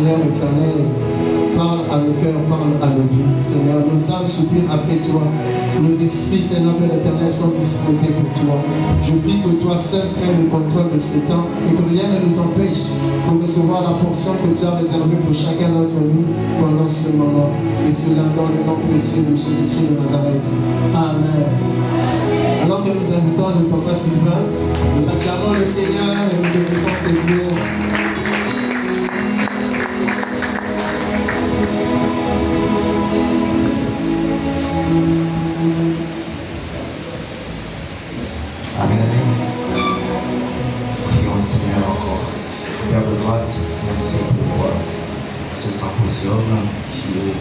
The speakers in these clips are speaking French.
Seigneur éternel, parle à nos cœurs, parle à nos vies. Seigneur, nos âmes soupirent après toi. Nos esprits, Seigneur Père éternel, sont disposés pour toi. Je prie que toi seul prennes le contrôle de ce temps et que rien ne nous empêche de recevoir la portion que tu as réservée pour chacun d'entre nous pendant ce moment. Et cela dans le nom précieux de Jésus-Christ de Nazareth. Amen. Alors que nous invitons le papa Sylvain, nous acclamons le Seigneur et nous bénissons ce Dieu. Amen, amen. Prions le Seigneur encore. Père de grâce, merci pour ce symposium qui est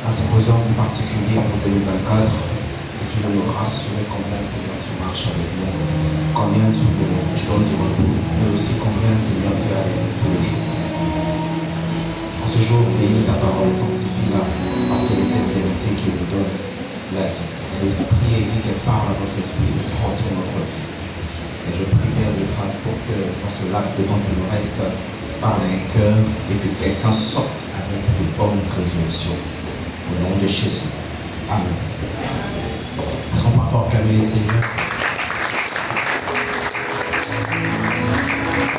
un symposium particulier pour 2024. Et tu veux nous rassurer combien, Seigneur, tu marches avec nous, combien tu nous donnes du repos, mais aussi combien, Seigneur, tu es avec nous tous les jours. En ce jour, bénis ta parole, sanctifie-la, parce que c'est cette vérité qui nous donne la vie. L'esprit est vie qu'elle parle à notre esprit et transforme notre vie. Et je prie, Père de grâce, pour que dans ce laps de temps qu'il nous reste, parle à un cœur et que quelqu'un sorte avec des bonnes résolutions. Au nom de Jésus. Amen. Est-ce qu'on peut encore acclamer le Seigneur?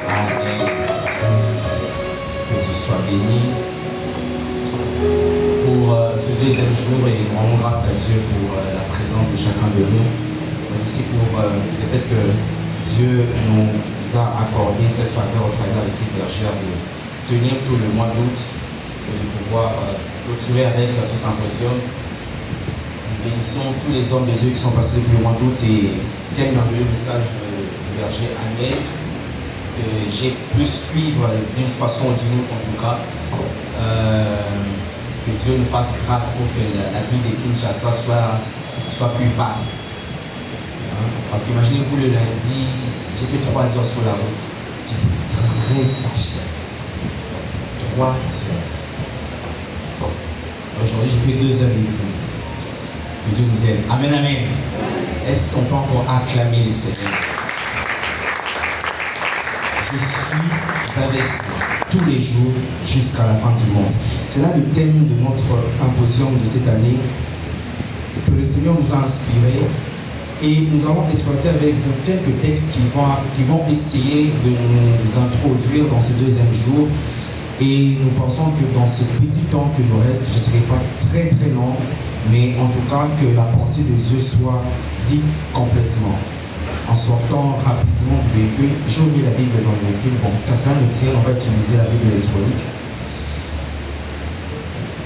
Amen. Que tu sois béni pour ce deuxième jour et nous rendons grâce à Dieu pour la présence de chacun de nous, mais aussi pour le fait que Dieu nous a accordé cette faveur au travers de l'équipe bergère de tenir tout le mois d'août et de pouvoir clôturer avec ce symposium. Nous bénissons tous les hommes de Dieu qui sont passés depuis le mois d'août et quel merveilleux message du berger annuel que j'ai pu suivre d'une façon ou d'une autre en tout cas. Que Dieu nous fasse grâce pour que la vie de Kinshasa soit plus vaste. Parce qu'imaginez-vous le lundi, j'ai fait 3 heures sur la route. J'étais très fâché. 3 heures. Aujourd'hui, j'ai fait 2h30. Que Dieu nous aide. Amen, amen. Est-ce qu'on peut encore acclamer les Seigneurs? Je suis avec vous tous les jours jusqu'à la fin du monde. C'est là le thème de notre symposium de cette année que le Seigneur nous a inspiré et nous avons exploité avec vous quelques textes qui vont essayer de nous introduire dans ce deuxième jour et nous pensons que dans ce petit temps que nous reste, je ne serai pas très très long, mais en tout cas que la pensée de Dieu soit dite complètement. En sortant rapidement du véhicule, j'ai oublié la Bible dans le véhicule. Bon, qu'à cela ne tienne, on va utiliser la Bible électronique.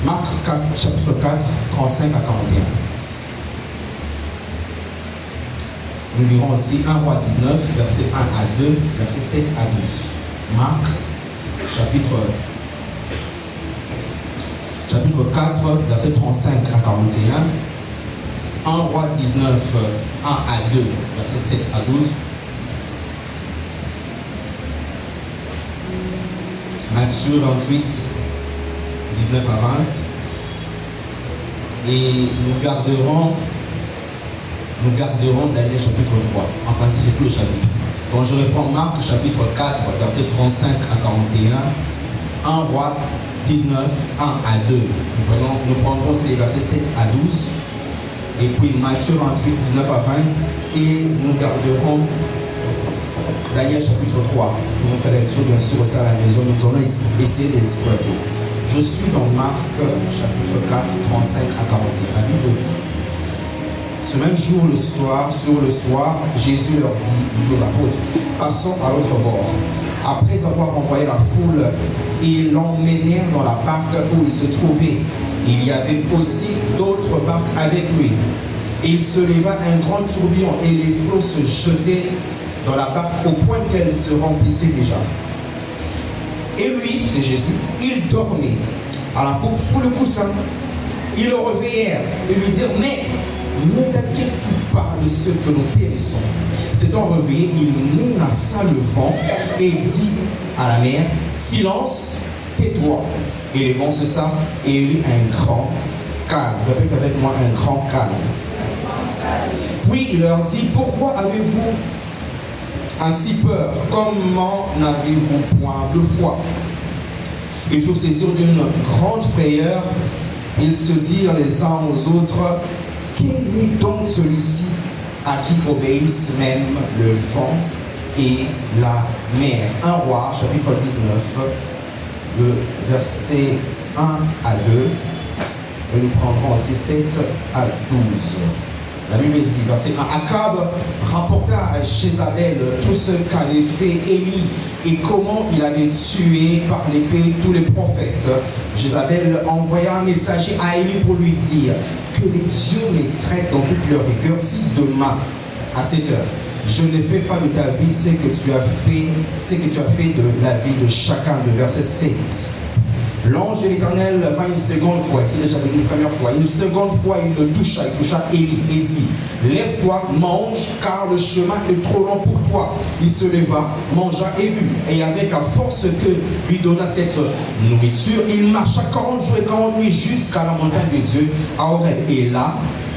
Marc 4, chapitre 4, 35 à 41. Nous lirons aussi 1 Roi 19, versets 1 à 2, versets 7 à 12. Marc, chapitre 4, versets 35 à 41. 1 Roi 19, 1 à 2, versets 7 à 12. Matthieu 28, 19 à 20. Et nous garderons Daniel chapitre 3. En principe, c'est tout le chapitre. Donc je reprends Marc chapitre 4, versets 35 à 41. 1 Roi 19, 1 à 2. Nous prendrons ces versets 7 à 12. Et puis Matthieu 28, 19 à 20, et nous garderons Daniel chapitre 3. Pour notre lecture, bien sûr, aussi à la maison, nous allons essayer d'exploiter. Je suis dans Marc chapitre 4, 35 à 41. La Bible dit: ce même jour, sur le soir, Jésus leur dit aux apôtres: passons à l'autre bord. Après avoir envoyé la foule, ils l'emmenèrent dans la barque où il se trouvait. Il y avait aussi d'autres barques avec lui. Il se leva un grand tourbillon et les flots se jetaient dans la barque au point qu'elle se remplissait déjà. Et lui, c'est Jésus, il dormait à la poupe sous le coussin. Ils le réveillèrent et lui dirent: Maître, ne t'inquiètes-tu pas de ce que nous périssons? S'étant réveillé, il menaça le vent et dit à la mer: silence, tais-toi. Et le vent cessa et il y eut un grand calme. Répète avec moi: un grand calme. Puis il leur dit: pourquoi avez-vous ainsi peur? Comment n'avez-vous point de foi? ils furent saisis d'une grande frayeur. Ils se dirent les uns aux autres, quel est donc celui-ci à qui obéissent même le vent et la mer? 1 Roi, chapitre 19, le verset 1 à 2, et nous prendrons aussi 7 à 12. La Bible dit, verset 1, Akab rapporta à Jézabel tout ce qu'avait fait Élie et comment il avait tué par l'épée tous les prophètes. Jézabel envoya un messager à Élie pour lui dire que les dieux les traitent dans toute leur rigueur si demain, à cette heure, je ne fais pas de ta vie ce que tu as fait de la vie de chacun. De verset 7. L'ange de l'Éternel vint une seconde fois, qui est déjà venu une première fois. Une seconde fois, il toucha Élie et dit, lève-toi, mange, car le chemin est trop long pour toi. Il se leva, mangea et but. Et avec la force que lui donna cette nourriture, il marcha 40 jours et 40 nuits jusqu'à la montagne de Dieu, à Horeb. Et là,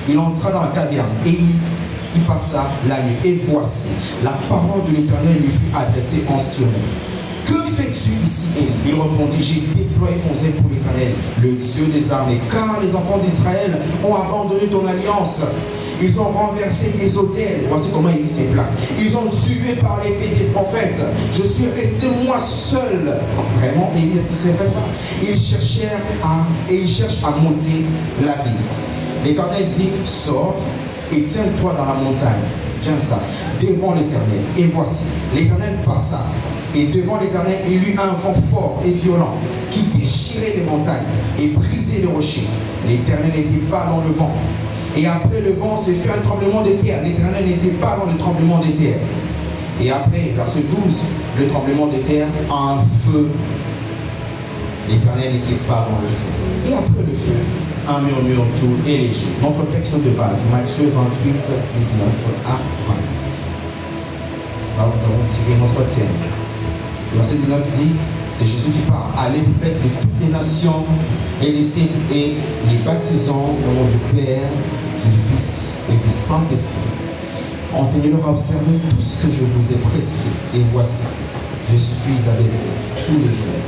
il entra dans la caverne et il passa la nuit. Et voici, la parole de l'Éternel lui fut adressée en ce mot. Que fais-tu ici, Élie? Il répondit, j'ai déployé mon zèle pour l'Éternel, le Dieu des armées, car les enfants d'Israël ont abandonné ton alliance. Ils ont renversé des autels. Voici comment Élie s'est plaint. Ils ont tué par l'épée des prophètes. Je suis resté moi seul. Vraiment, Élie, est-ce que c'est vrai ça? Ils cherchent à monter la ville. L'Éternel dit, sors et tiens-toi dans la montagne. J'aime ça. Devant l'Éternel. Et voici, l'Éternel passa. Et devant l'Éternel, il eut un vent fort et violent qui déchirait les montagnes et brisait les rochers. L'Éternel n'était pas dans le vent. Et après le vent, se fit un tremblement de terre. L'Éternel n'était pas dans le tremblement de terre. Et après, verset 12, le tremblement de terre, un feu. L'Éternel n'était pas dans le feu. Et après le feu, un murmure doux et léger. Notre texte de base, Matthieu 28, 19 à 20. Là, nous avons tiré notre thème. Verset 19 dit, c'est Jésus qui parle, allez faites de toutes les nations et les baptisants au nom du Père, du Fils et du Saint-Esprit. Enseignez-leur à observer tout ce que je vous ai prescrit. Et voici, je suis avec vous tous les jours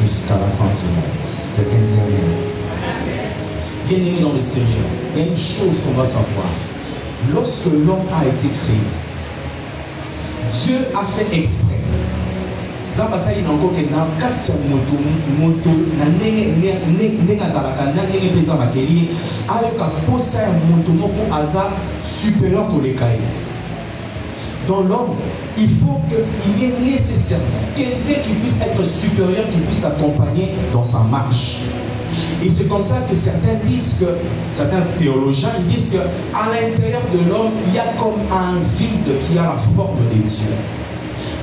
jusqu'à la fin du monde. Quelqu'un dit Amen. Bien-aimé dans le Seigneur, il y a une chose qu'on doit savoir. Lorsque l'homme a été créé, Dieu a fait exprès. Zamba sali na ngoko na katsa moto na ndenge azalaka na ndenge penza makeli ayoka posa ya moto moko aza supérieur koleka ye. Dans l'homme, il faut qu'il y ait nécessairement quelqu'un qui puisse être supérieur, qui puisse l'accompagner dans sa marche. Et c'est comme ça que certains théologiens disent qu'à l'intérieur de l'homme, il y a comme un vide qui a la forme de Dieu.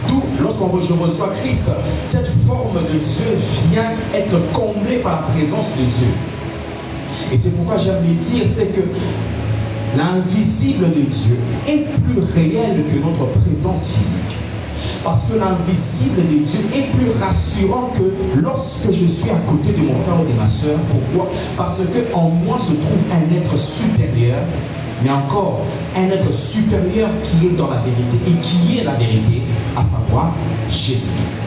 D'où, lorsqu'on reçoit Christ, cette forme de Dieu vient être comblée par la présence de Dieu. Et c'est pourquoi j'aime le dire, c'est que l'invisible de Dieu est plus réel que notre présence physique. Parce que l'invisible de Dieu est plus rassurant que lorsque je suis à côté de mon frère ou de ma soeur. Pourquoi? Parce qu'en moi se trouve un être supérieur, mais encore un être supérieur qui est dans la vérité et qui est la vérité, à savoir Jésus-Christ.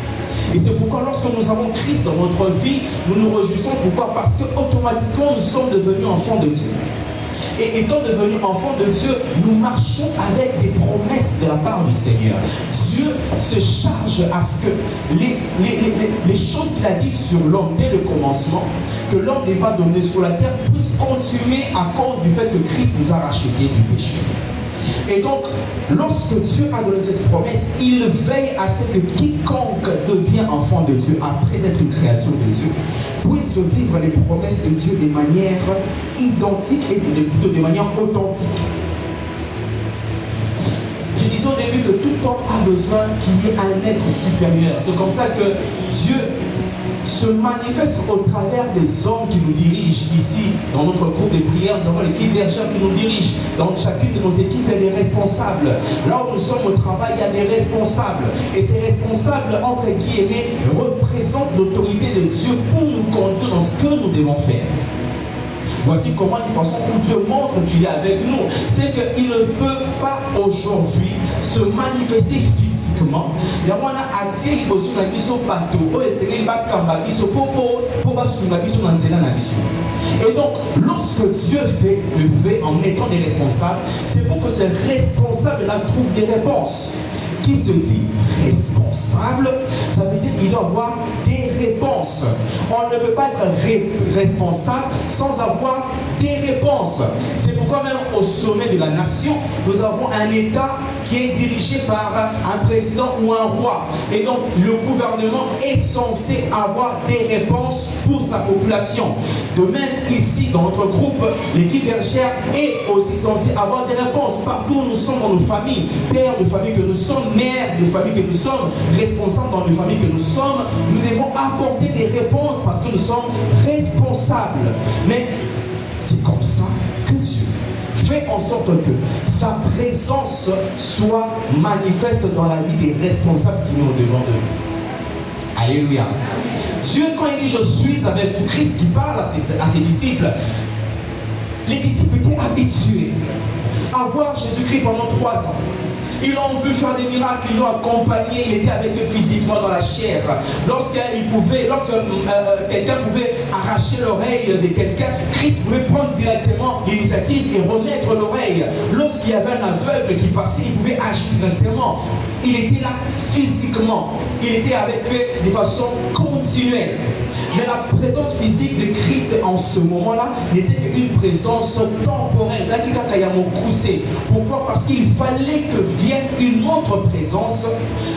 Et c'est pourquoi lorsque nous avons Christ dans notre vie, nous nous réjouissons. Pourquoi? Parce qu'automatiquement nous sommes devenus enfants de Dieu. Et étant devenus enfants de Dieu, nous marchons avec des promesses de la part du Seigneur. Dieu se charge à ce que les choses qu'il a dites sur l'homme dès le commencement, que l'homme n'est pas donné sur la terre, puisse continuer à cause du fait que Christ nous a rachetés du péché. Et donc, lorsque Dieu a donné cette promesse, il veille à ce que quiconque devient enfant de Dieu, après être une créature de Dieu, puisse vivre les promesses de Dieu de manière identique et de manière authentique. Je disais au début que tout homme a besoin qu'il y ait un être supérieur. C'est comme ça que Dieu se manifeste au travers des hommes qui nous dirigent. Ici, dans notre groupe de prière, nous avons l'équipe bergère qui nous dirige. Dans chacune de nos équipes, il y a des responsables. Là où nous sommes au travail, il y a des responsables. Et ces responsables, entre guillemets, représentent l'autorité de Dieu pour nous conduire dans ce que nous devons faire. Voici comment une façon où Dieu montre qu'il est avec nous. C'est qu'il ne peut pas aujourd'hui se manifester physiquement. Il y a un attiré qui est sur la biso pato, et donc, lorsque Dieu le fait en mettant des responsables, c'est pour que ces responsables-là trouvent des réponses. Qui se dit responsable, ça veut dire qu'il doit avoir des réponses. On ne peut pas être responsable sans avoir des réponses. C'est pourquoi même au sommet de la nation, nous avons un État qui est dirigé par un président ou un roi. Et donc le gouvernement est censé avoir des réponses pour sa population. De même ici dans notre groupe, l'équipe bergère est aussi censée avoir des réponses. Partout où nous sommes dans nos familles, pères de famille que nous sommes, mères de famille que nous sommes, responsables dans les familles que nous sommes, nous devons apporter des réponses parce que nous sommes responsables. Mais c'est comme ça que Dieu fait en sorte que sa présence soit manifeste dans la vie des responsables qui sont devant de nous. Alléluia. Dieu, quand il dit je suis avec vous, Christ qui parle à ses disciples, les disciples étaient habitués à voir Jésus-Christ pendant 3 ans. Ils l'ont vu faire des miracles, ils l'ont accompagné, il était avec eux physiquement dans la chair. Lorsque quelqu'un pouvait arracher l'oreille de quelqu'un, Christ pouvait prendre directement l'initiative et remettre l'oreille. Lorsqu'il y avait un aveugle qui passait, il pouvait agir directement. Il était là physiquement. Il était avec eux de façon continuelle. Mais la présence physique de Christ en ce moment-là n'était qu'une présence temporaire. Pourquoi? Parce qu'il fallait que vienne une autre présence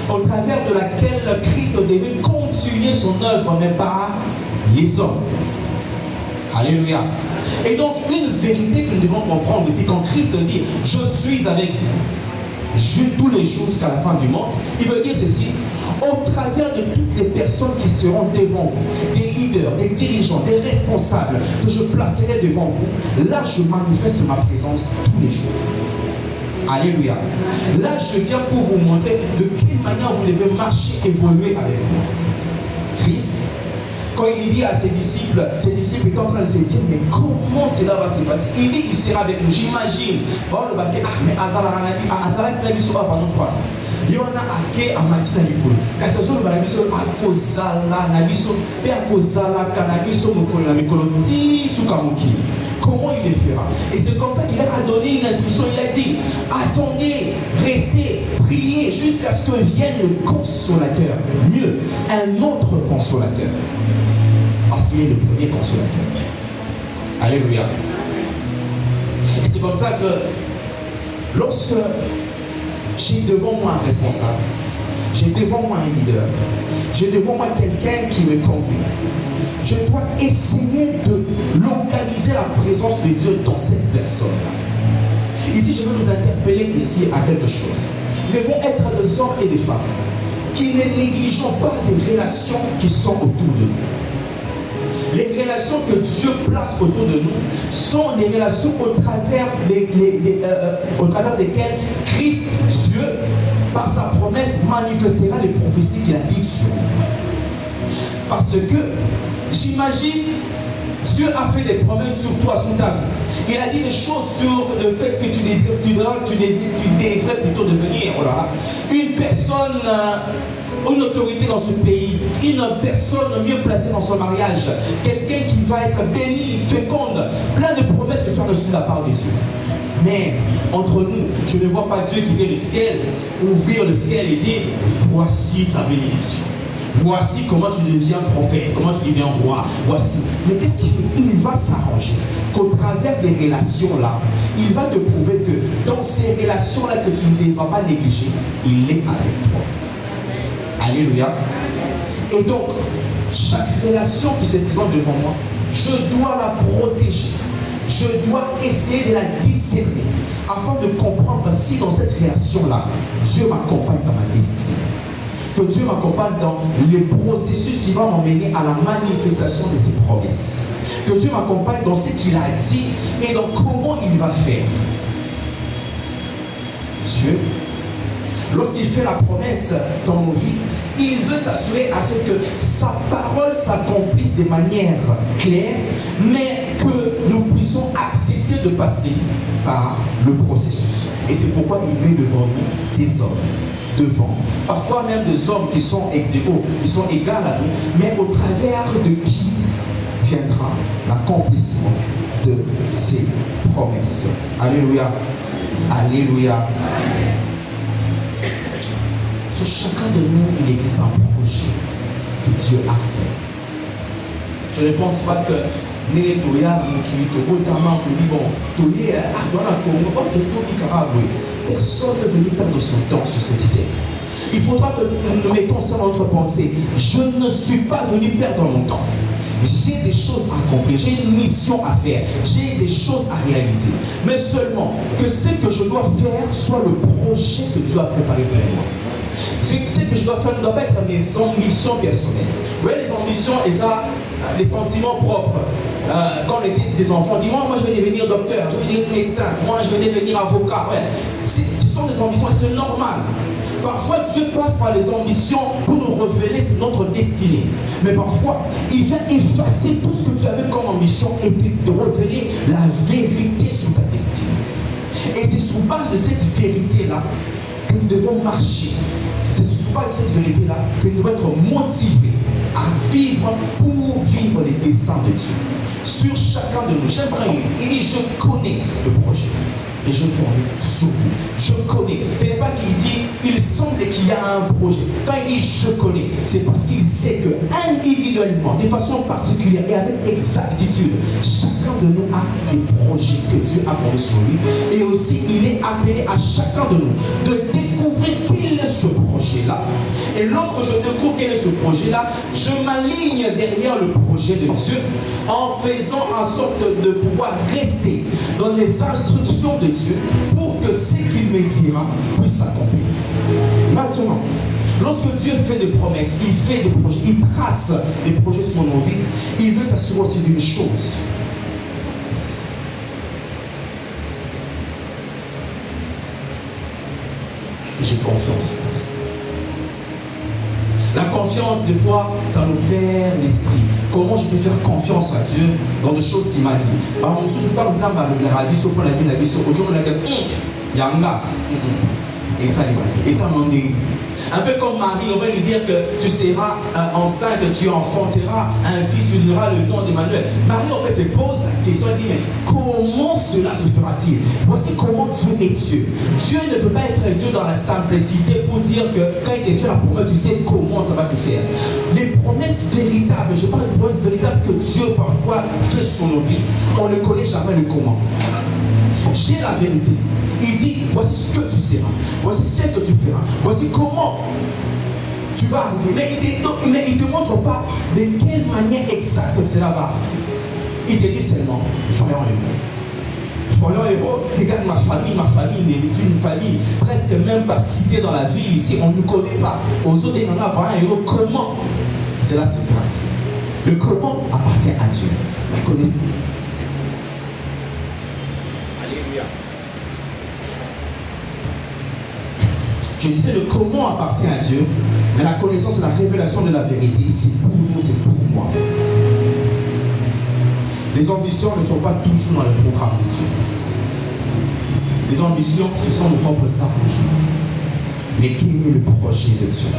au travers de laquelle Christ devait continuer son œuvre, mais par les hommes. Alléluia. Et donc, une vérité que nous devons comprendre aussi, quand Christ dit « Je suis avec vous tous les jours jusqu'à la fin du monde », il veut dire ceci: au travers de toutes les personnes qui seront devant vous, des leaders, des dirigeants, des responsables que je placerai devant vous, là je manifeste ma présence tous les jours. Alléluia. Là je viens pour vous montrer de quelle manière vous devez marcher, évoluer avec moi. Christ, quand il dit à ses disciples étaient en train de se dire, mais comment cela va se passer? Il dit, il sera avec nous, j'imagine. Mais Azala qui l'a vu pendant 3 ans. Il y en a ake amati na likolo. Kasi zo ba biso akozala na biso pe akozala kana biso mokolo na mikolo ti suka moki. Comment il le fera? Et c'est comme ça qu'il leur a donné une instruction. Il a dit, attendez, restez, priez jusqu'à ce que vienne le consolateur. Mieux, un autre consolateur. Parce qu'il est le premier consolateur. Alléluia. Et c'est comme ça que lorsque j'ai devant moi un responsable, j'ai devant moi un leader, j'ai devant moi quelqu'un qui me conduit, je dois essayer de localiser la présence de Dieu dans cette personne-là. Ici, je veux nous interpeller ici à quelque chose. Nous devons être des hommes et des femmes qui ne négligeons pas des relations qui sont autour de nous. Les relations que Dieu place autour de nous sont des relations au travers desquelles Christ, Dieu, par sa promesse, manifestera les prophéties qu'il a dites sur nous. Parce que, j'imagine, Dieu a fait des promesses sur toi, sur ta vie. Il a dit des choses sur le fait que tu devrais plutôt devenir une personne, une autorité dans ce pays, une personne mieux placée dans son mariage, quelqu'un qui va être béni, féconde, plein de promesses que tu as reçues de la part de Dieu. Mais entre nous, je ne vois pas Dieu quitter le ciel, ouvrir le ciel et dire voici ta bénédiction. Voici comment tu deviens prophète, comment tu deviens roi, voici. Mais qu'est-ce qu'il fait? Il va s'arranger qu'au travers des relations-là, il va te prouver que dans ces relations-là que tu ne devras pas négliger, il est avec toi. Alléluia. Et donc, chaque relation qui se présente devant moi, je dois la protéger. Je dois essayer de la discerner afin de comprendre si dans cette relation-là, Dieu m'accompagne dans ma destinée. Que Dieu m'accompagne dans les processus qui vont m'emmener à la manifestation de ses promesses. Que Dieu m'accompagne dans ce qu'il a dit et dans comment il va faire. Dieu, lorsqu'il fait la promesse dans nos vies, il veut s'assurer à ce que sa parole s'accomplisse de manière claire, mais que nous puissions accepter de passer par le processus. Et c'est pourquoi il met devant nous des hommes. Devant, parfois même des hommes qui sont ex-égaux, qui sont égaux à nous, mais au travers de qui viendra l'accomplissement de ces promesses. Alléluia. Alléluia. Sur chacun de nous, il existe un projet que Dieu a fait. Je ne pense pas que personne ne veut perdre son temps sur cette idée. Il faudra que nous mettons ça dans notre pensée. Je ne suis pas venu perdre mon temps. J'ai des choses à accomplir, j'ai une mission à faire, j'ai des choses à réaliser. Mais seulement que ce que je dois faire soit le projet que Dieu a préparé pour moi. Ce que je dois faire ne doit pas être mes ambitions personnelles. Vous voyez, les ambitions et ça, les sentiments propres. Quand on était des enfants, on dit moi je vais devenir docteur, je vais devenir médecin, moi je vais devenir avocat. Ouais. Ce sont des ambitions et c'est normal. Parfois Dieu passe par les ambitions pour nous révéler notre destinée. Mais parfois, il vient effacer tout ce que tu avais comme ambition et te révéler la vérité sur ta destinée. Et c'est sur base de cette vérité-là que nous devons marcher. C'est sur base de cette vérité-là que nous devons être motivés à vivre pour vivre les desseins de Dieu. Sur chacun de nous, j'aimerais lire. Il dit, je connais le projet que je formule sur vous. Je connais. Ce n'est pas qu'il dit, il semble qu'il y a un projet. Quand il dit je connais, c'est parce qu'il sait que individuellement, de façon particulière et avec exactitude, chacun de nous a des projets que Dieu a formés sur lui. Et aussi, il est appelé à chacun de nous de découvrir quel est ce projet-là. Et lorsque je découvre quel est ce projet-là, je m'aligne derrière le projet de Dieu en faisant en sorte de pouvoir rester dans les instructions de Dieu pour que ce qu'il me dira puisse s'accomplir. Maintenant, lorsque Dieu fait des promesses, il fait des projets, il trace des projets sur nos vies, il veut s'assurer aussi d'une chose. J'ai confiance. La confiance, des fois, ça nous perd l'esprit. Comment je peux faire confiance à Dieu dans des choses qu'il m'a dit? Par exemple, si je parle de la vie, sur la vie, la vie, sur la vie, Yanga. Et ça, m'en dit. Un peu comme Marie, on va lui dire que tu seras enceinte, tu enfanteras un fils, tu donneras le nom d'Emmanuel. Marie, en fait, se pose la question, elle dit, mais comment cela se fera-t-il? Voici comment Dieu est Dieu. Dieu ne peut pas être Dieu dans la simplicité pour dire que quand il te fait la promesse, tu sais comment ça va se faire. Les promesses véritables, je parle de promesses véritables que Dieu parfois fait sur nos vies, on ne connaît jamais le comment. J'ai la vérité. Il dit, voici ce que tu seras, voici ce que tu feras, voici comment tu vas arriver. Mais il ne te montre pas de quelle manière exacte cela va arriver. Il te dit seulement, soyons héros. Soyons héros, regarde ma famille est une famille presque même pas citée dans la ville ici, on ne connaît pas. Aux autres, il y en a un héros, comment cela se pratique. Le comment appartient à Dieu. La connaissance. Alléluia. Je disais le comment appartient à Dieu, mais la connaissance et la révélation de la vérité, c'est pour nous, c'est pour moi. Les ambitions ne sont pas toujours dans le programme de Dieu. Les ambitions, ce sont nos propres arrangements. Mais quel est le projet de Dieu?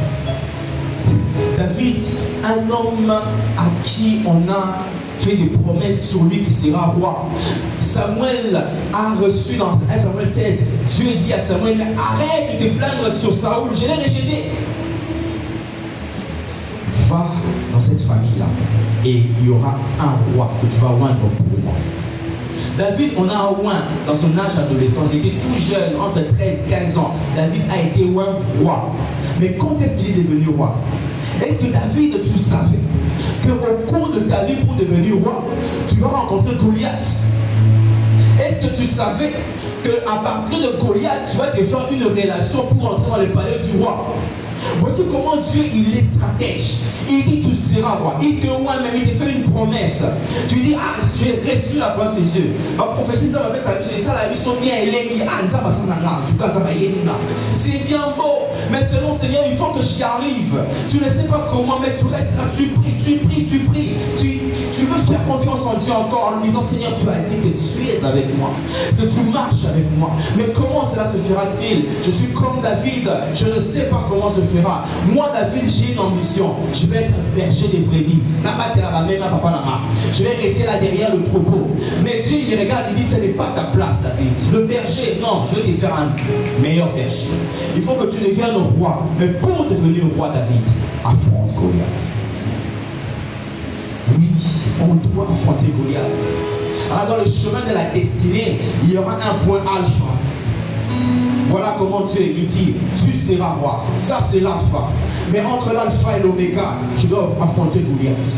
David, un homme à qui on a fait des promesses sur lui qui sera roi. Samuel a reçu dans 1 Samuel 16, Dieu dit à Samuel, mais arrête de te plaindre sur Saoul, je l'ai rejeté. Va dans cette famille-là et il y aura un roi que tu vas oindre pour moi. David, on a un oint dans son âge adolescent, il était tout jeune, entre 13 et 15 ans. David a été oint roi. Mais quand est-ce qu'il est devenu roi? Est-ce que David, tu savais qu'au cours de ta vie pour devenir roi, tu vas rencontrer Goliath? Est-ce que tu savais qu'à partir de Goliath, tu vas te faire une relation pour entrer dans le palais du roi? Voici comment Dieu, il est stratège. Il dit tu seras roi. Il te voit même, il te fait une promesse. Tu dis, ah, j'ai reçu la promesse de Dieu. Ma prophétie, ça la vie sont bien, c'est bien beau. Mais selon Seigneur, il faut que j'y arrive. Tu ne sais pas comment, mais tu restes là, tu pries. Tu veux faire confiance en Dieu encore en lui disant, Seigneur, tu as dit que tu es avec moi, que tu marches avec moi. Mais comment cela se fera-t-il? Je suis comme David, je ne sais pas comment se fera. Moi, David, j'ai une ambition. Je vais être berger des brebis. Je vais rester là derrière le troupeau. Mais Dieu, il regarde, il dit, ce n'est pas ta place, David. Le berger, non, je vais te faire un meilleur berger. Il faut que tu deviennes roi. Mais pour devenir roi, David, affronte Goliath. Oui, on doit affronter Goliath. Alors dans le chemin de la destinée, il y aura un point alpha. Voilà comment Dieu, il dit, tu seras roi. Ça c'est l'alpha. Mais entre l'alpha et l'oméga, je dois affronter Goliath.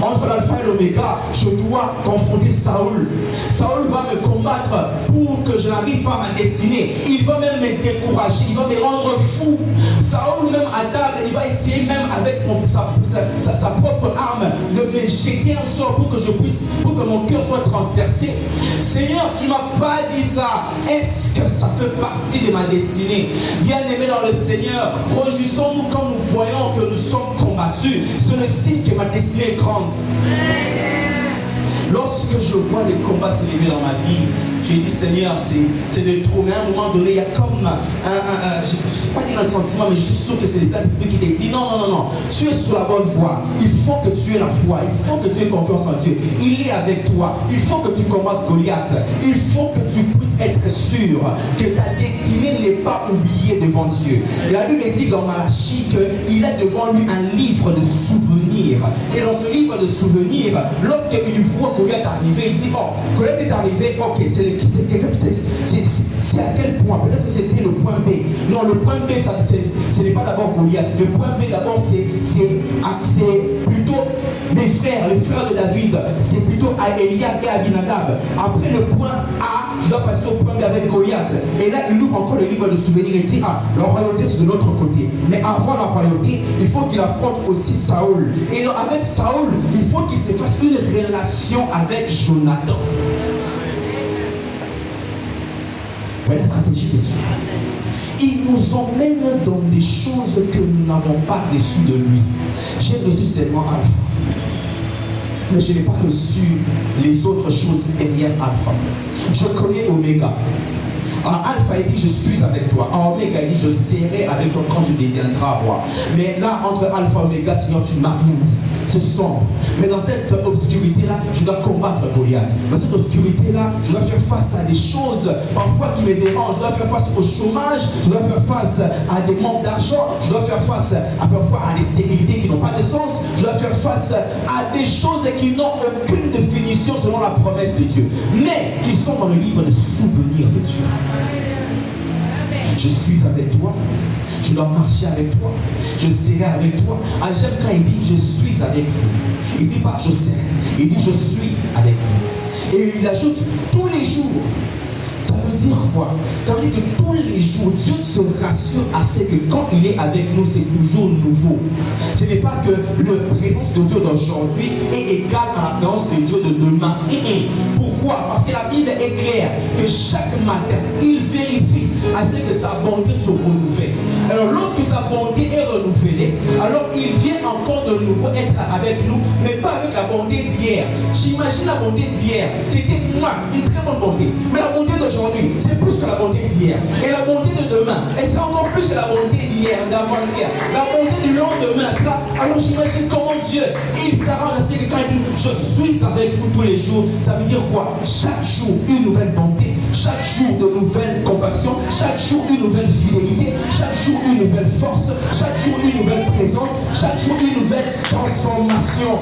Entre l'alpha et l'oméga, je dois confronter Saoul. Saoul va me combattre pour que je n'arrive pas à ma destinée. Il va même me décourager, il va me rendre fou. Saoul même à table, il va essayer même avec sa propre arme de me jeter un sort pour que mon cœur soit transpercé. Seigneur, tu ne m'as pas dit ça. Est-ce que ça fait partie de ma destinée? Bien-aimés dans le Seigneur, réjouissons-nous quand nous voyons que nous sommes combattus. C'est le signe que ma destinée est grande. Lorsque je vois les combats s'élever dans ma vie, j'ai dit Seigneur, c'est de trop. Mais à un moment donné, il y a comme je ne sais pas dire un sentiment, mais je suis sûr que c'est les Saint-Esprit qui te dit non, tu es sur la bonne voie. Il faut que tu aies la foi, il faut que tu aies confiance en Dieu. Il est avec toi, il faut que tu combattes Goliath. Il faut que tu puisses être sûr que ta destinée n'est pas oubliée devant Dieu. La Bible dit dans Malachie qu'il a devant lui un livre de souvenirs. Et dans ce livre de souvenirs, lorsqu'il voit Goliath arriver, il dit oh, Goliath est arrivé, ok, c'est à quel point? Peut-être que c'était le point B. Non, le point B, ce n'est pas d'abord Goliath. Le point B, d'abord, c'est plutôt mes frères, les frères de David. C'est plutôt Eliab et Abinadab. Après le point A, je dois passer au point B avec Goliath. Et là, il ouvre encore le livre de souvenirs et dit ah, la royauté, c'est de l'autre côté. Mais avant la royauté, il faut qu'il affronte aussi Saoul. Et avec Saoul, il faut qu'il se fasse une relation avec Jonathan. Voilà la stratégie de Dieu. Il nous emmène dans des choses que nous n'avons pas reçues de lui. J'ai reçu seulement Alpha. Mais je n'ai pas reçu les autres choses derrière Alpha. Je connais Oméga. En Alpha, il dit je suis avec toi. En Oméga, il dit je serai avec toi quand tu deviendras roi. Mais là, entre Alpha et Oméga, Seigneur, tu m'as rien dit. C'est sombre. Mais dans cette obscurité-là, je dois combattre Goliath. Dans cette obscurité-là, je dois faire face à des choses parfois qui me dérangent. Je dois faire face au chômage. Je dois faire face à des manques d'argent. Je dois faire face parfois à des stérilités qui n'ont pas de sens. Je dois faire face à des choses qui n'ont aucune définition selon la promesse de Dieu, mais qui sont dans le livre de souvenirs de Dieu. Je suis avec toi, je dois marcher avec toi, je serai avec toi. J'aime quand il dit je suis avec vous. Il ne dit pas je serai, il dit je suis avec vous. Et il ajoute tous les jours. Ça veut dire quoi? Ça veut dire que tous les jours, Dieu se rassure assez que quand il est avec nous, c'est toujours nouveau. Ce n'est pas que la présence de Dieu d'aujourd'hui est égale à la présence de Dieu de demain. Pourquoi? Parce que la Bible est claire que chaque matin, il vérifie à ce que sa bonté se renouvelle. Alors lorsque sa bonté est renouvelée, alors il vient encore de nouveau être avec nous, mais pas avec la bonté d'hier. J'imagine la bonté d'hier, c'était une très bonne bonté. Mais la bonté d'aujourd'hui, c'est plus que la bonté d'hier. Et la bonté de demain, elle sera encore plus que la bonté d'hier, d'avant-hier. La bonté du lendemain sera. Alors j'imagine comment Dieu, il s'arrange à ce que quand il dit je suis avec vous tous les jours, ça veut dire quoi? Chaque jour, une nouvelle bonté. Chaque jour, de nouvelles compassions. Chaque jour, une nouvelle fidélité. Chaque jour, une nouvelle force. Chaque jour, une nouvelle présence. Chaque jour, une nouvelle transformation.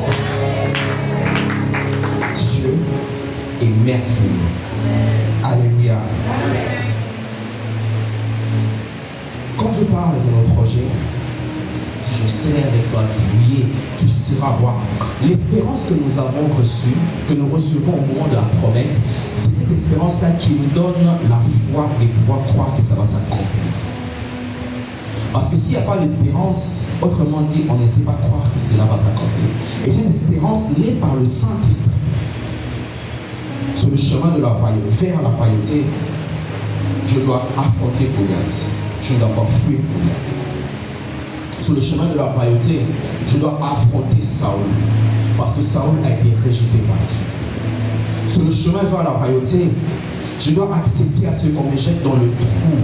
Dieu est merveilleux. Alléluia. Quand je parle de nos projets, si je serai avec toi, tu seras roi. L'espérance que nous avons reçue, que nous recevons au moment de la promesse, c'est cette espérance-là qui nous donne la foi et pouvoir croire que ça va s'accomplir. Parce que s'il n'y a pas l'espérance, autrement dit, on ne sait pas croire que cela va s'accomplir. Et cette espérance née par le Saint-Esprit. Sur le chemin de la royauté, vers la royauté, je dois affronter Goliath. Je ne dois pas fuir Goliath. Sur le chemin de la royauté, je dois affronter Saül. Parce que Saül a été rejeté par Dieu. Sur le chemin vers la royauté, je dois accepter à ce qu'on me jette dans le trou,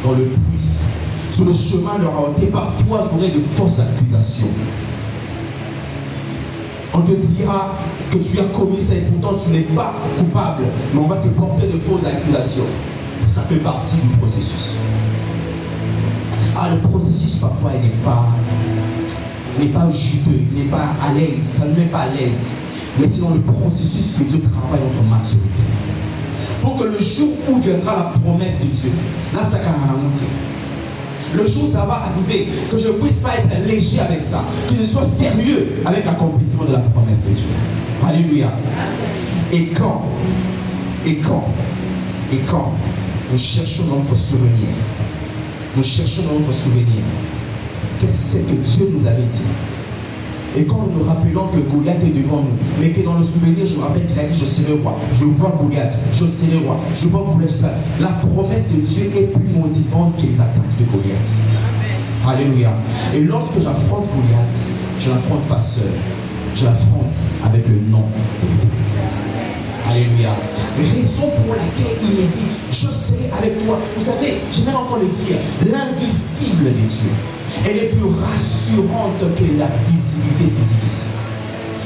dans le puits. Sur le chemin de la royauté, parfois j'aurai de fausses accusations. On te dira que tu as commis ça et pourtant tu n'es pas coupable, mais on va te porter de fausses accusations. Ça fait partie du processus. Ah, le processus parfois il n'est pas juteux, il n'est pas à l'aise, ça ne met pas à l'aise. Mais c'est dans le processus que Dieu travaille notre maturité. Pour que le jour où viendra la promesse de Dieu, là ça va monter. Le jour où ça va arriver, que je ne puisse pas être léger avec ça, que je sois sérieux avec l'accomplissement de la promesse de Dieu. Alléluia. Et quand nous cherchons notre souvenir, qu'est-ce que Dieu nous avait dit? Et quand nous nous rappelons que Goliath est devant nous, mais que dans le souvenir, je me rappelle qu'il a dit, je serai roi, je vois Goliath, je serai roi, je vois Goliath. La promesse de Dieu est plus motivante que les attaques de Goliath. Alléluia. Et lorsque j'affronte Goliath, je ne l'affronte pas seul, je l'affronte avec le nom de Dieu. Alléluia. Raison pour laquelle il me dit, je serai avec toi. Vous savez, j'aimerais encore le dire, l'invisible de Dieu, elle est plus rassurante que la visibilité physique ici.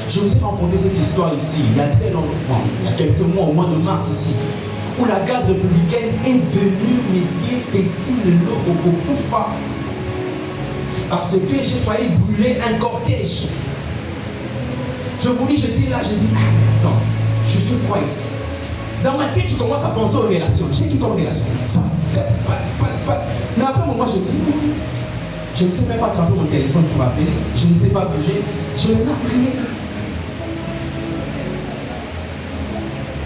Je vous ai raconté cette histoire ici, il y a très longtemps, il y a quelques mois, au mois de mars ici, où la garde républicaine est venue m'aider petit Lelo au Kokoufa. Parce que j'ai failli brûler un cortège. Je vous dis, j'étais là, je dis, ah mais attends, je fais quoi ici? Dans ma tête, je commence à penser aux relations. J'ai qui comme relation? Ça passe. Mais après, moi, je dis, je ne sais même pas attraper mon téléphone pour appeler. Je ne sais pas bouger. Je ne m'ai prié.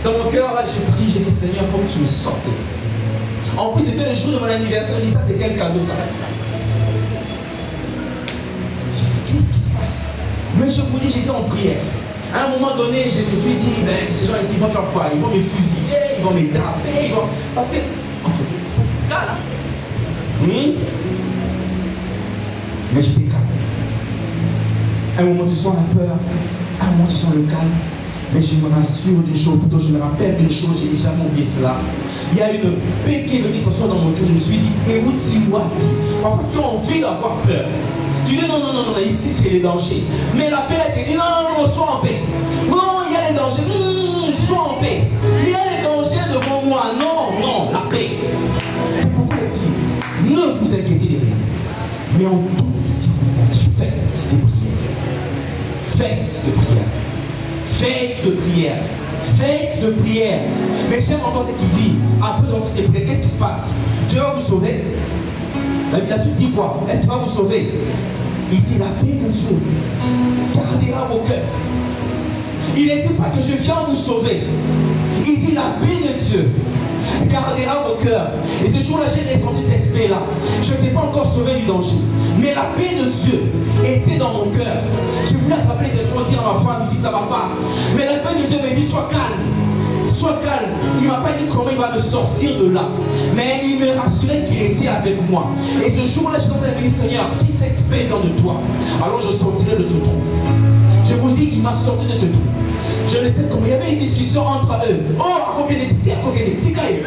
Dans mon cœur, là, j'ai prié. J'ai dit, Seigneur, faut que tu me sortes ici. En plus, c'était le jour de mon anniversaire. Je dis, ça, c'est quel cadeau, ça? Qu'est-ce qui se passe? Mais je vous dis, j'étais en prière. À un moment donné, je me suis dit, ben, ces gens ici, ils vont faire quoi? Ils vont me fusiller, ils vont me draper, ils vont... Parce que... là. Mais j'étais calme. À un moment, tu sens la peur. À un moment, tu sens le calme. Mais je me rassure d'une chose, plutôt je me rappelle d'une chose, je n'ai jamais oublié cela. Il y a une paix qui est venue s'asseoir dans mon cœur. Je me suis dit, et où tu vois? Parfois, tu as envie d'avoir peur. Tu dis non, ici c'est les dangers. Mais la paix, elle te dit non, sois en paix. Non, il y a les dangers, sois en paix. Il y a les dangers devant moi. Non, la paix. C'est pourquoi elle dit, ne vous inquiétez de rien. Mais en toute circonstance, faites de prière. Mais j'aime encore ce qu'il dit. Après avoir fait ces prières, qu'est-ce qui se passe? Dieu va vous sauver. La Bible dit quoi? Est-ce qu'il va vous sauver? Il dit la paix de Dieu gardera vos cœurs. Il ne dit pas que je viens vous sauver. Il dit la paix de Dieu gardera vos cœurs. Et ce jour-là, j'ai ressenti cette paix-là. Je n'étais pas encore sauvé du danger. Mais la paix de Dieu était dans mon cœur. Je voulais attraper les téléphones et dire à ma femme ici, ça ne va pas. Mais la paix de Dieu me dit, sois calme. Sois calme. Il ne m'a pas dit comment il va me sortir de là. Mais il me rassurait qu'il était avec moi. Et ce jour-là, j'ai commencé à me dire, Seigneur, si cette paix vient de toi, alors je sortirai de ce trou. Je vous dis, il m'a sorti de ce trou. Je ne sais comment. Il y avait une discussion entre eux. Oh, combien de petits cas. Et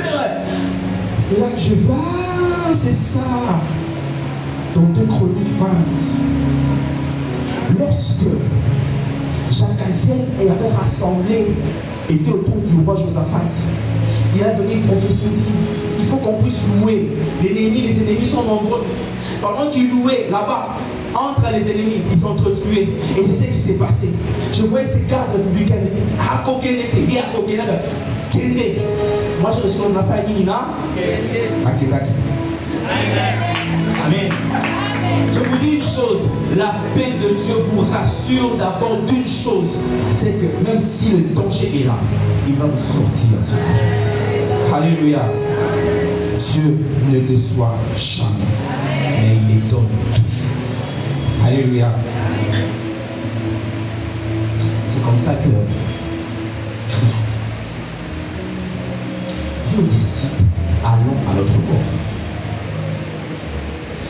là, je vois, c'est ça. Dans 2 Chroniques 20. Lorsque Jacaziel avait rassemblé, était autour du roi Josaphat, il a donné une prophétie, dit, il faut qu'on puisse louer. Les ennemis sont nombreux. Pendant qu'ils louaient là-bas, entre les ennemis, ils s'entretuaient. Et c'est ce qui s'est passé. Je voyais ces gardes républicains dire, moi je reçois dans sa Nina. Amen. Je vous dis une chose, la paix de Dieu vous rassure d'abord d'une chose, c'est que même si le danger est là, il va vous sortir de ce danger. Alléluia. Dieu ne déçoit jamais, mais il est donne toujours. Alléluia. C'est comme ça que Christ dit aux disciples, allons à l'autre bord.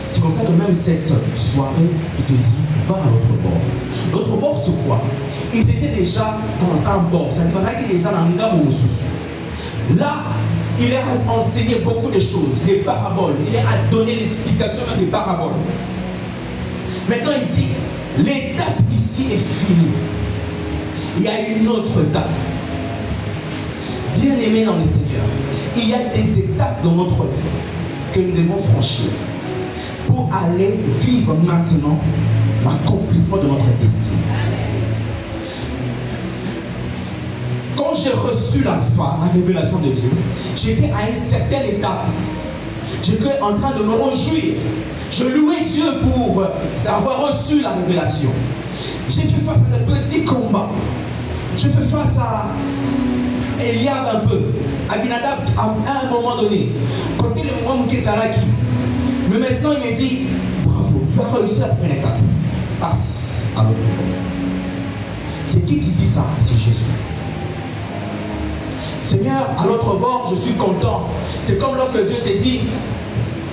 C'est comme ça que même cette soirée, il te dit, va à l'autre bord. L'autre bord, c'est quoi? Ils étaient déjà dans un bord. Ça veut dire qu'ils étaient déjà dans un gamme. Là, il leur a enseigné beaucoup de choses, des paraboles. Il leur a donné l'explication même des paraboles. Maintenant, il dit, l'étape ici est finie. Il y a une autre étape. Bien aimé dans le Seigneur, il y a des étapes dans notre vie que nous devons franchir pour aller vivre maintenant l'accomplissement de notre destinée. Quand j'ai reçu la révélation de Dieu, j'étais à une certaine étape. J'étais en train de me réjouir. Je louais Dieu pour avoir reçu la révélation. J'ai fait face à des petits combats. J'ai fait face à Eliab un peu, Abinadab à un moment donné. Côté le moment où Kézalaki. Mais maintenant il me dit, bravo, tu as réussi la première étape. Passe à l'autre bord. C'est qui dit ça? C'est Jésus. Seigneur, à l'autre bord, je suis content. C'est comme lorsque Dieu te dit,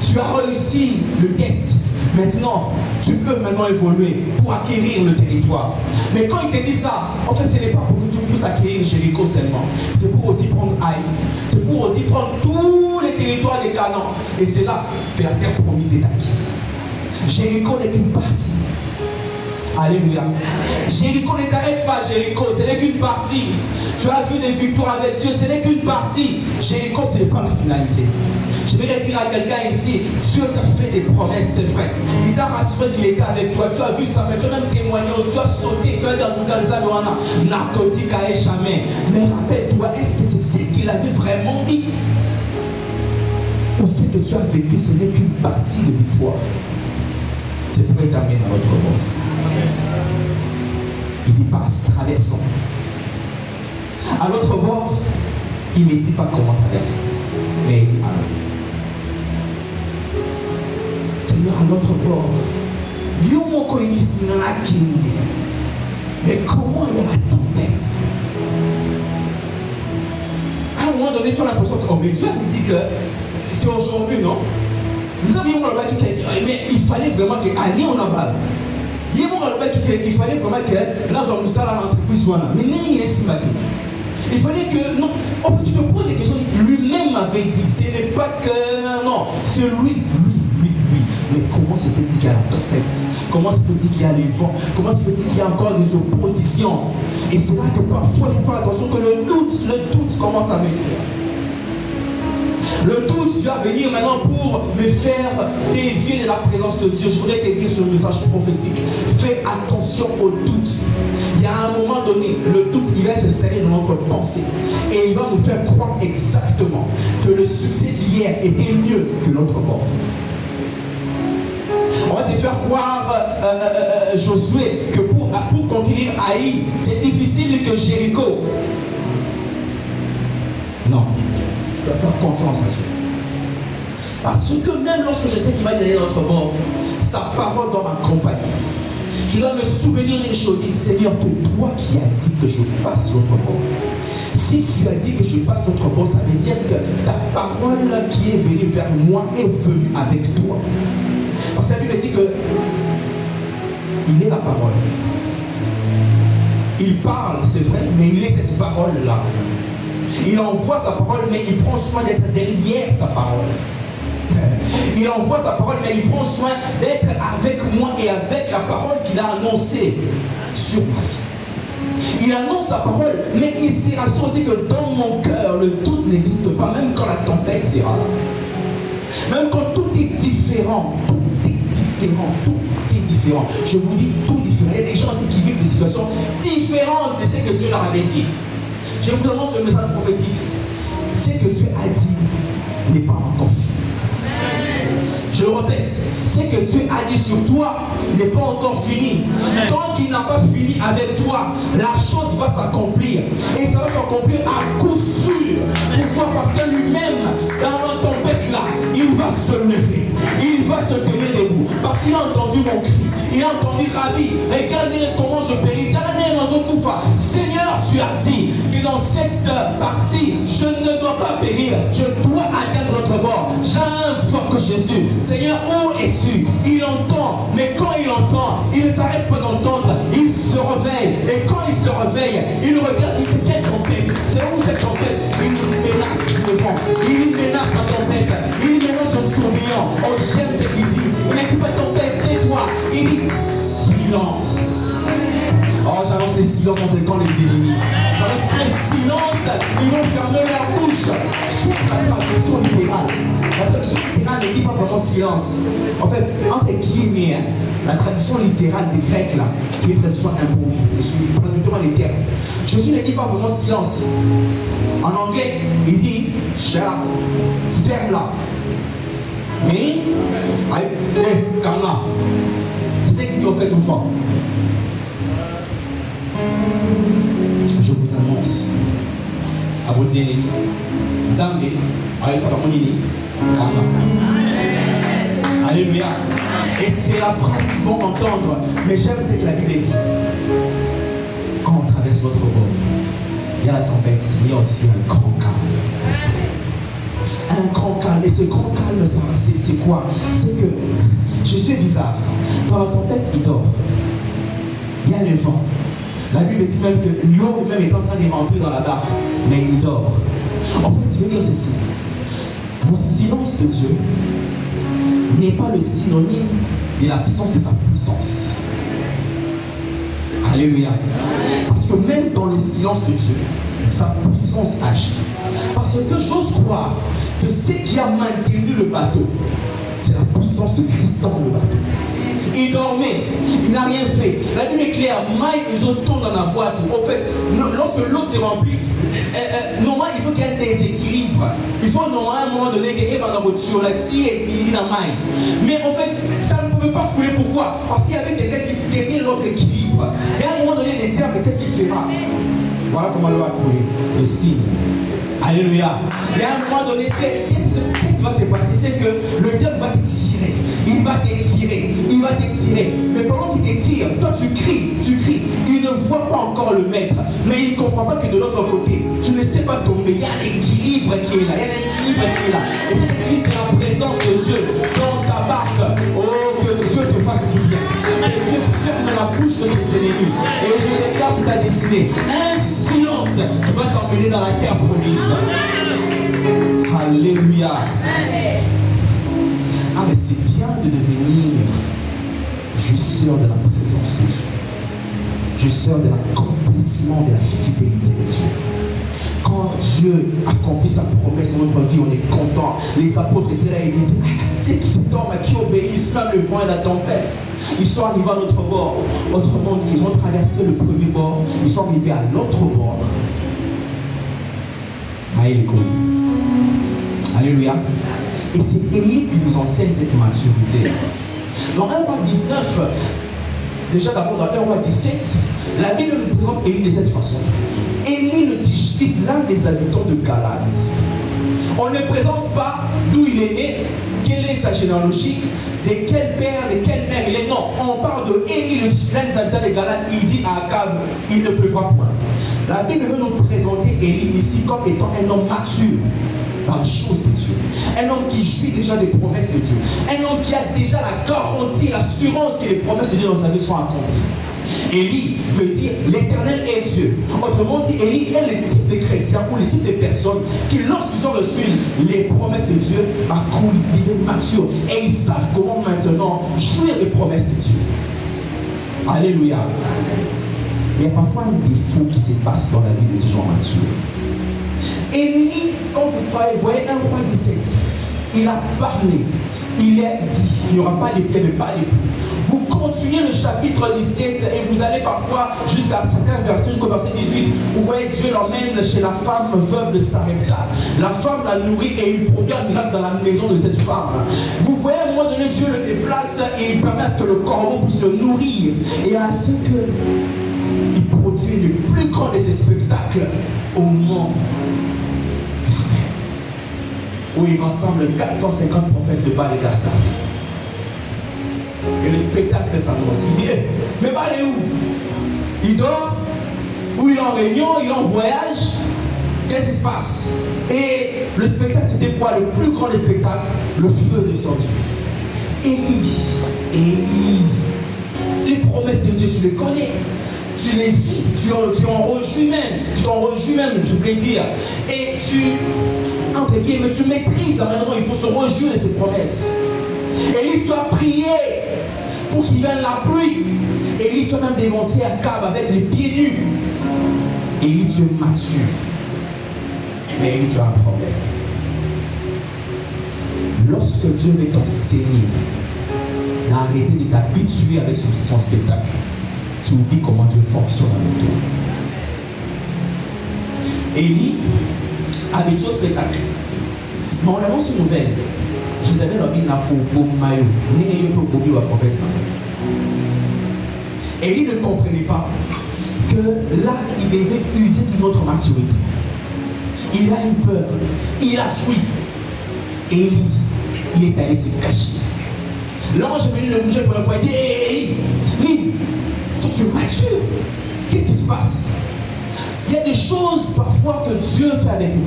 tu as réussi le test. Maintenant, tu peux maintenant évoluer pour acquérir le territoire. Mais quand il te dit ça, en fait, ce n'est pas pour que tu puisses acquérir Jéricho seulement. C'est pour aussi prendre Haï. C'est pour aussi prendre tous les territoires de Canaan. Et c'est là que la terre promise est acquise. Jéricho n'est qu'une partie. Alléluia. Jéricho ne t'arrête pas, Jéricho, ce n'est qu'une partie. Tu as vu des victoires avec Dieu, ce n'est qu'une partie. Jéricho, ce n'est pas la finalité. Je vais dire à quelqu'un ici, Dieu t'a fait des promesses, c'est vrai. Il t'a rassuré qu'il était avec toi. Tu as vu ça, mais tu as même témoigné, tu as sauté, tu as dit à Nouganzalouana, narcotique à jamais. Mais rappelle-toi, est-ce que c'est ce qu'il avait vraiment dit? Ou ce que tu as vécu, ce n'est qu'une partie de victoire? C'est pour t'amener dans notre monde. Il dit passe, traversons. À l'autre bord, il ne dit pas comment traverser, mais il dit allons. Seigneur, à l'autre bord, mais comment il y a la tempête? À un moment donné, tu as l'impression que mais Dieu avait dit que c'est aujourd'hui, non? Nous avions mais il fallait vraiment que aller en aval. Il fallait vraiment que nous avons ça dans l'entreprise. Mais il est si mal. Il fallait que, non, en fait, tu te poses des questions. Lui-même m'avait dit, ce n'est pas que, non, c'est lui. Mais comment se peut-il qu'il y a la tempête? Comment se peut-il qu'il y a les vents? Comment se peut-il qu'il y a encore des oppositions? Et c'est là que parfois, il faut faire attention que le doute commence à venir. Le doute va venir maintenant pour me faire dévier de la présence de Dieu. Je voudrais te dire ce message prophétique. Fais attention au doute. Il y a un moment donné, le doute, il va s'installer dans notre pensée. Et il va nous faire croire exactement que le succès d'hier était mieux que notre bord. On va te faire croire, Josué, que pour conquérir Haï, c'est difficile que Jéricho. Non. Je dois faire confiance à Dieu. Parce que même lorsque je sais qu'il va aller dans notre bord, sa parole doit m'accompagner. Je dois me souvenir d'une chose, Seigneur, c'est toi qui as dit que je passe l'autre bord. Si tu as dit que je passe l'autre bord, ça veut dire que ta parole qui est venue vers moi est venue avec toi. Parce que la Bible dit que il est la parole. Il parle, c'est vrai, mais il est cette parole-là. Il envoie sa parole, mais il prend soin d'être derrière sa parole. Il envoie sa parole, mais il prend soin d'être avec moi et avec la parole qu'il a annoncée sur ma vie. Il annonce sa parole, mais il s'est rassuré aussi que dans mon cœur, le doute n'existe pas, même quand la tempête sera là. Même quand tout est différent, je vous dis tout différent. Il y a des gens aussi qui vivent des situations différentes de ce que Dieu leur avait dit. Je vous annonce le message prophétique. Ce que Dieu a dit n'est pas encore fini. Je le répète, ce que Dieu a dit sur toi n'est pas encore fini. Tant qu'il n'a pas fini avec toi, la chose va s'accomplir. Et ça va s'accomplir à coup sûr. Pourquoi? Parce que lui-même, dans la tempête là, il va se lever. Il va se tenir debout. Parce qu'il mon cri. Il a entendu Rabbi, regardez comment je péris. Seigneur, tu as dit que dans cette partie, je ne dois pas périr, je dois atteindre l'autre bord. J'invoque Jésus. Seigneur, où es-tu? Il entend, mais quand il entend, il ne s'arrête pas d'entendre, il se réveille. Et quand il se réveille, il regarde, il dit c'est quelle tempête? C'est où cette tempête? Il menace le vent, il menace la tempête, il menace notre tourbillon. Oh, j'aime ce qu'il dit. Il ne dit pas tempête, tais-toi. Il dit silence. Oh, j'annonce les silences entre quand les ennemis. J'annonce un silence, ils vont fermer leur bouche. C'est la traduction littérale. La traduction littérale ne dit pas vraiment silence. En fait, entre guillemets, la traduction littérale des Grecs là, qui est une traduction improvisée, c'est traduction les termes. Jésus ne dit pas vraiment silence. En anglais, il dit shut up, ferme-la. Mais, calme-la. C'est ce qu'il dit au fait au fond. Je vous annonce à vos ennemis, Zambé, avec sa femme Nini, Alléluia. Et c'est la phrase qu'ils vont entendre. Mais j'aime ce que la Bible dit. Quand on traverse l'autre bord, il y a la tempête, mais il y a aussi un grand calme. Un grand calme. Et ce grand calme, c'est quoi? C'est que Jésus est bizarre. Dans la tempête, il dort. Il y a le vent. La Bible dit même que l'eau même est en train de remplir dans la barque, mais il dort. En fait, il veut dire ceci. Le silence de Dieu n'est pas le synonyme de l'absence de sa puissance. Alléluia. Parce que même dans le silence de Dieu, sa puissance agit. Parce que j'ose croire que ce qui a maintenu le bateau, c'est la puissance de Christ dans le bateau. Il dormait, il n'a rien fait. La Bible est claire, maille ils tombent dans la boîte. En fait, lorsque l'eau s'est remplie, normalement il faut qu'il y ait un déséquilibre. Il faut normalement à un moment donné qu'il y ait dans la voiture, la tire et il dit la maille. Mais en fait, ça ne pouvait pas couler. Pourquoi? Parce qu'il y avait quelqu'un qui tenait l'autre équilibre. Et à un moment donné, les diables, qu'est-ce qu'il fera? Voilà comment l'eau a coulé. Le signe. Alléluia. Et à un moment donné, qu'est-ce qui va se passer? C'est que le diable va t'étirer. Il va t'étirer. Il va t'étirer. Mais pendant qu'il t'étire, toi tu cries. Il ne voit pas encore le maître. Mais il ne comprend pas que de l'autre côté, tu ne sais pas tomber. Il y a l'équilibre qui est là. Il y a l'équilibre qui est là. Et cet équilibre, c'est la présence de Dieu dans ta barque. Oh, que Dieu te fasse du bien. Que Dieu ferme la bouche de tes ennemis. Et je déclare sur ta destinée un silence qui va t'emmener dans la terre promise. Alléluia. Ah, mais c'est bien de devenir jouisseur de la présence de Dieu. Jouisseur de l'accomplissement de la fidélité de Dieu. Quand Dieu accomplit sa promesse dans notre vie, on est content. Les apôtres étaient là et disaient, c'est qui cet homme à qui obéissent même le vent et la tempête? Ils sont arrivés à l'autre bord. Autrement dit, ils ont traversé le premier bord. Ils sont arrivés à l'autre bord. Alléluia. Et c'est Élie qui nous enseigne cette maturité. Dans 1 roi 19, déjà d'abord dans 1 roi 17, la Bible nous présente Élie de cette façon. Élie le Tishbite, l'un des habitants de Galade. On ne présente pas d'où il est né, quelle est sa généalogie, de quel père, de quelle mère il est. Non, on parle de Élie le Tishbite, l'un des habitants de Galade. Il dit à Akab, il ne pleuvra point. La Bible veut nous présenter Élie ici comme étant un homme mature dans la chose de Dieu. Un homme qui jouit déjà des promesses de Dieu. Un homme qui a déjà la garantie, l'assurance que les promesses de Dieu dans sa vie sont accomplies. Élie veut dire l'éternel est Dieu. Autrement dit, Élie est le type de chrétien ou le type de personne qui, lorsqu'ils ont reçu les promesses de Dieu, ils deviennent matures et ils savent comment maintenant jouir des promesses de Dieu. Alléluia. Il y a parfois un défaut qui se passe dans la vie de ce genre mature. Élie, quand vous voyez 1 roi 17, il a parlé, il a dit qu'il n'y aura pas d'épée, mais pas d'époux. Vous continuez le chapitre 17 et vous allez parfois jusqu'à certains versets, jusqu'au verset 18, vous voyez Dieu l'emmène chez la femme veuve de Sarepta. La femme la nourrit et il produit un miracle dans la maison de cette femme. Vous voyez à un moment donné Dieu le déplace et il permet à ce que le corbeau puisse le nourrir et à ce que il produit le plus grand de ses spectacles au monde. Où il rassemble 450 prophètes de Baal et d'Astarté. Et le spectacle s'annonce. Il dit, mais bah, il est où? Il dort? Ou il est en réunion? Il est en voyage? Qu'est-ce qui se passe? Et le spectacle, c'était quoi? Le plus grand des spectacles, le feu descendu. Élie, les promesses de Dieu, tu les connais. Tu les vis, tu en rejouis même, je voulais dire. Et entre guillemets, tu maîtrises la manière dont il faut se réjouir de ses promesses. Élie, tu as prié pour qu'il vienne la pluie. Élie, tu as même dévancé un câble avec les pieds nus. Élie, tu es mature. Mais Élie, tu as un problème. Lorsque Dieu veut t'enseigner d'arrêter de t'habituer avec son spectacle, tu oublies comment Dieu fonctionne avec toi. Élie, habitué au spectacle. Mais on annonce une nouvelle. Jézabel a dit pour maillot. N'est-ce pas pour le prophète. Élie ne comprenait pas que là, il devait user d'une autre maturité. Il a eu peur. Il a fui. Élie, il est allé se cacher. L'ange est venu le bouger pour le foyer. Élie, toi tu es mature. Qu'est-ce qui se passe? Il y a des choses parfois que Dieu fait avec nous.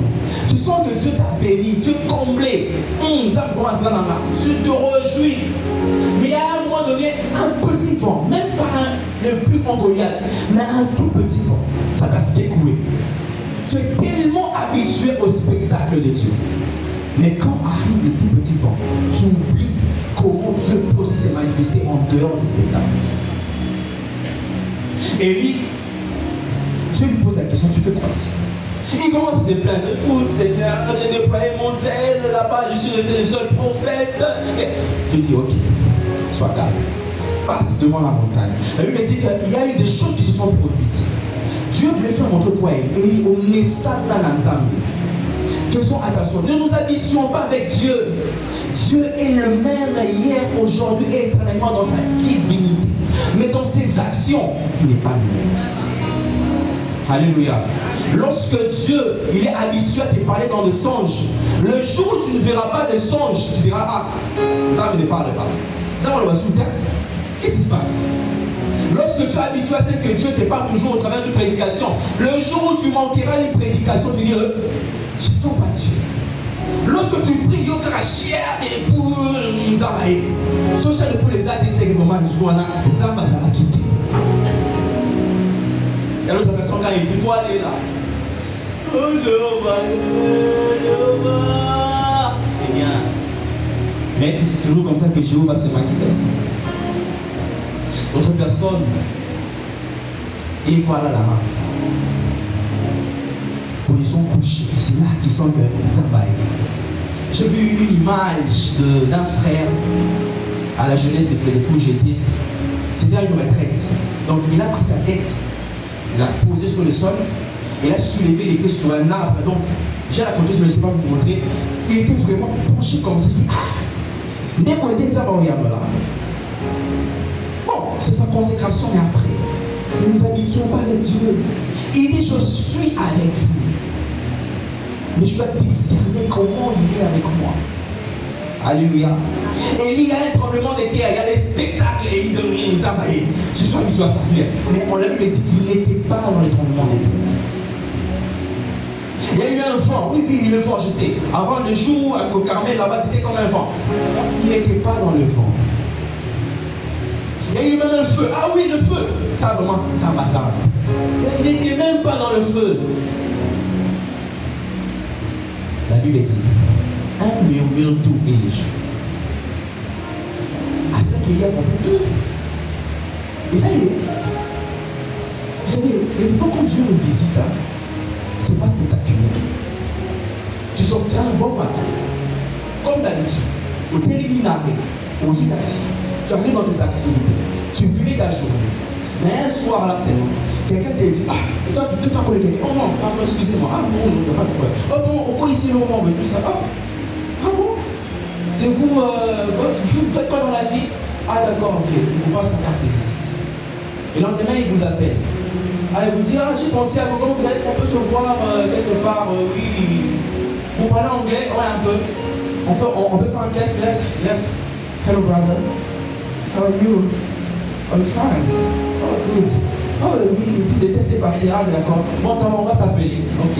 Tu sens que Dieu t'a béni, Dieu t'a comblé. Tu te réjouis. Mais à un moment donné, un petit vent, même pas le plus grand Goliath, mais un tout petit vent, ça t'a secoué. Tu es tellement habitué au spectacle de Dieu. Mais quand arrive le tout petit vent, tu oublies comment Dieu peut aussi se manifester en dehors du spectacle. Élie, Dieu lui pose la question, tu fais quoi ici? Il commence à se plaindre. Écoute, Seigneur, j'ai déployé mon zèle là-bas, je suis resté le seul prophète. Dieu dit, ok, sois calme. Passe devant la montagne. La Bible dit qu'il y a eu des choses qui se sont produites. Dieu voulait faire montrer quoi? Élie, au message d'Ananzambi. Faisons attention, ne nous habituons pas avec Dieu. Dieu est le même hier, aujourd'hui et éternellement dans sa divinité. Mais dans ses actions, il n'est pas le même. Alléluia. Lorsque Dieu il est habitué à te parler dans le songe, le jour où tu ne verras pas de songe, tu diras, ah, ça ne parle pas. Dans le souterrain, qu'est-ce qui se passe? Lorsque tu es habitué à ce que Dieu te parle toujours au travers de prédications, le jour où tu manqueras les prédications, tu diras, je sens pas Dieu. Lorsque tu pries, il y a chier et pour Nzambaye. Ce chien de pour les arts, c'est que maman joue Nzamba, ça va quitter. Et l'autre personne, quand il dit, il faut aller là. Oh Jéhovah, Jéhovah. C'est bien. Mais c'est toujours comme ça que Jéhovah se manifeste. L'autre personne, et voilà la main. Position couchée. C'est là qu'ils sentent que Nzambaye. J'ai vu une image d'un frère à la jeunesse des fous où j'étais. C'était à une retraite. Donc il a pris sa tête, il l'a posé sur le sol, il a soulevé les pieds sur un arbre. Donc j'ai la photo, je ne sais pas vous montrer. Il était vraiment penché comme ça. Il dit, ah, dès qu'on était Nzambaye là. Bon, c'est sa consécration, mais après, ne nous habituons pas avec Dieu. Il dit, je suis avec vous. Mais je dois discerner comment il est avec moi. Alléluia. Et il y a un tremblement de terre, il y a des spectacles, et il dit, Nzambaye, je suis habitué à ça. Mais on l'a dit qu'il n'était pas dans le tremblement de terre. Il y a eu un vent, oui, le vent, je sais. Avant le jour, au Carmel, là-bas, c'était comme un vent. Il n'était pas dans le vent. Il y a eu même un feu. Ah oui, le feu. Ça, vraiment, c'est un bazar. Il n'était même pas dans le feu. La Bible dit, un murmure tout et à cela qu'il y a compris. Et ça y est. Vous savez, il y a des fois quand Dieu nous visite, hein, c'est pas spectaculaire. Tu sortiras un bon matin, comme d'habitude, au téléminaré, aux taxi. Tu arrives dans tes activités, tu finis ta journée. Mais un soir là, c'est bon. Quelqu'un te dit, ah, tu t'en connais quelqu'un. Oh non, pardon, excusez-moi. Ah non, non, pas de problème. Oh bon, pourquoi ici le moment, tout ça? Ah bon? C'est vous, vous faites quoi dans la vie? Ah d'accord, ok. Il vous passe sa carte de visite. Et le lendemain, il vous appelle. Ah, il vous dit, ah, j'ai pensé à vous, comment vous allez, est-ce qu'on peut se voir quelque part? Oui. Vous parlez anglais? Ouais, un peu. On peut faire un test, yes. Hello brother. How are you? I'm fine. Oh, good. Oh, oui, et puis le test est passé. Ah, d'accord. Bon, ça va, on va s'appeler. Ok.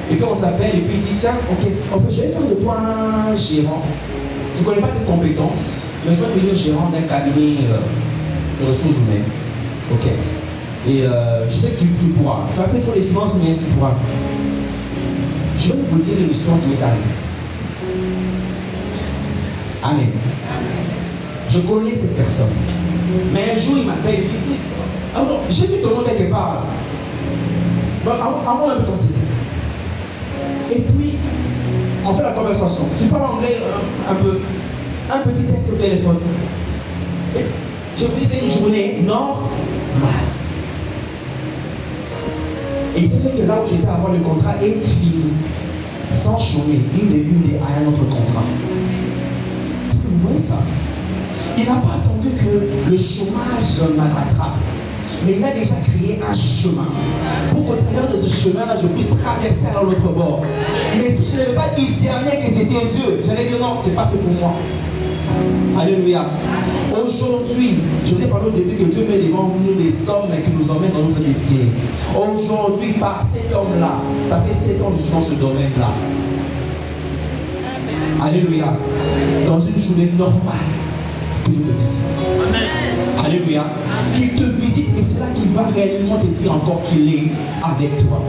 Et puis on s'appelle, et puis il dit, tiens, ok, en fait, je vais faire de toi un gérant. Je ne connais pas tes compétences, mais tu vas devenir gérant d'un cabinet de ressources humaines. Ok. Et je sais que tu pourras. Tu vas faire trop les finances, mais tu pourras. Je vais vous dire l'histoire qui est arrivée. Amen. Je connais cette personne. Mais un jour, il m'appelle, il dit, ah bon, j'ai vu ton nom quelque part là. Donc, envoie un peu ton CV. Et puis, on fait la conversation. Tu parles anglais un peu. Un petit test au téléphone. Et je vous dis, c'est une journée normale. Et il s'est fait que là où j'étais avant, le contrat est fini. Sans chômer, une des à un autre contrat. Est-ce que vous voyez ça? Il n'a pas attendu que le chômage me rattrape. Mais il a déjà créé un chemin pour qu'au travers de ce chemin-là, je puisse traverser à l'autre bord. Mais si je n'avais pas discerné que c'était Dieu, j'allais dire non, c'est pas fait pour moi. Alléluia. Aujourd'hui, je vous ai parlé au début que Dieu met devant nous des hommes qui nous emmènent dans notre destinée. Aujourd'hui, par cet homme-là, ça fait 7 ans que je suis dans ce domaine-là. Alléluia. Dans une journée normale, que Dieu te visite. Amen. Alléluia. Qu'il te visite et c'est là qu'il va réellement te dire encore qu'il est avec toi.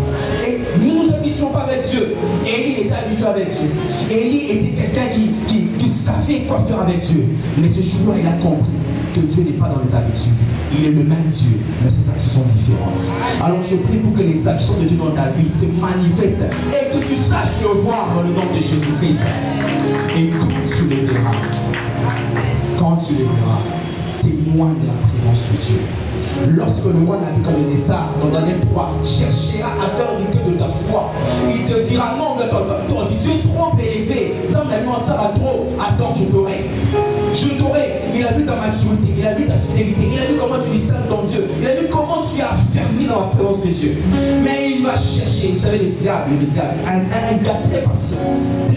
Et nous ne nous habituons pas avec Dieu. Élie était habitué avec Dieu. Élie était quelqu'un qui savait quoi faire avec Dieu. Mais ce jour-là, il a compris que Dieu n'est pas dans les habitudes. Il est le même Dieu, mais ses actions sont différentes. Alors je prie pour que les actions de Dieu dans ta vie se manifestent et que tu saches le voir dans le nom de Jésus-Christ. Et quand tu les verras, témoigne de la présence de Dieu. Lorsque le roi Nabuchodonosor, dans Daniel 3, cherchera à faire du cœur de ta foi, il te dira non, mais toi, si tu es trop élevé, ça m'a mis en salle à trop, attends, je t'aurai. Il a vu ta maturité, il a vu ta fidélité, il a vu comment tu discernes ton Dieu, il a vu comment tu es affermi dans la présence de Dieu. Mais il va chercher, vous savez, le diable, un gars très patient. Le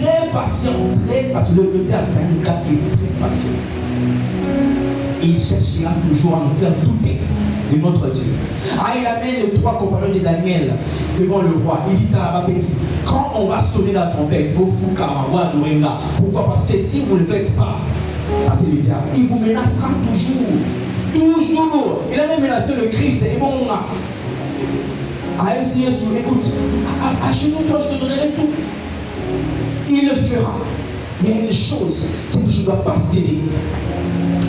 diable, c'est un gars qui est très patient. Et il cherchera toujours à nous faire douter de notre Dieu. Il amène les 3 compagnons de Daniel devant le roi. Il dit à Abapeti, quand on va sonner la trompette, vous pourquoi? Parce que si vous ne le faites pas, ça c'est le diable, il vous menacera toujours. Il a même menacé le Christ. Et bon, écoute, achète-moi, je te donnerai tout. Il le fera. Mais il y a une chose, c'est que je ne dois pas céder.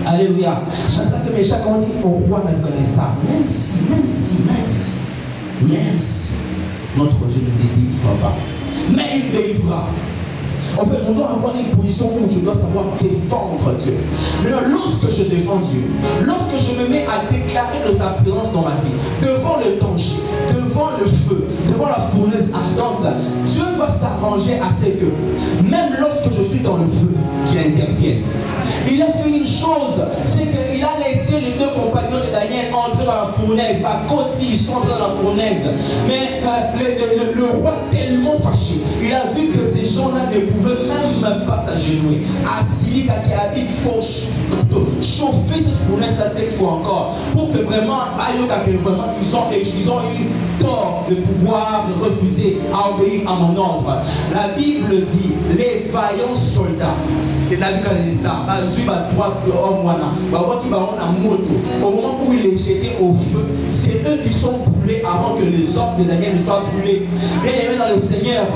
Alléluia. Shadrach, Meshach, on dit au roi Nabuchodonosor, même si notre Dieu ne les délivre pas, mais il délivrera. En fait, on doit avoir une position où je dois savoir défendre Dieu. Mais lorsque je défends Dieu, lorsque je me mets à déclarer de sa présence dans ma vie, devant le danger, devant le feu, devant la fournaise ardente, Dieu va s'arranger à ce que, même lorsque je suis dans le feu, qu'il intervienne. Il a fait une chose, c'est qu'il a laissé les 2 compagnons de Daniel entrer dans la fournaise. À côté, ils sont entrés dans la fournaise. Mais le roi tellement fâché, il a vu que ces gens-là ne pouvaient même pas s'agenouiller. Assis, il faut chauffer cette fournaise-là cette fois encore. Pour que vraiment, ils ont eu tort de pouvoir refuser à obéir à mon ordre. La Bible dit, les vaillants soldats de Nabuchodonosor, au moment où il est jeté au feu, c'est eux qui sont brûlés avant que les hommes de Daniel ne soient brûlés. Bien aimé dans le Seigneur,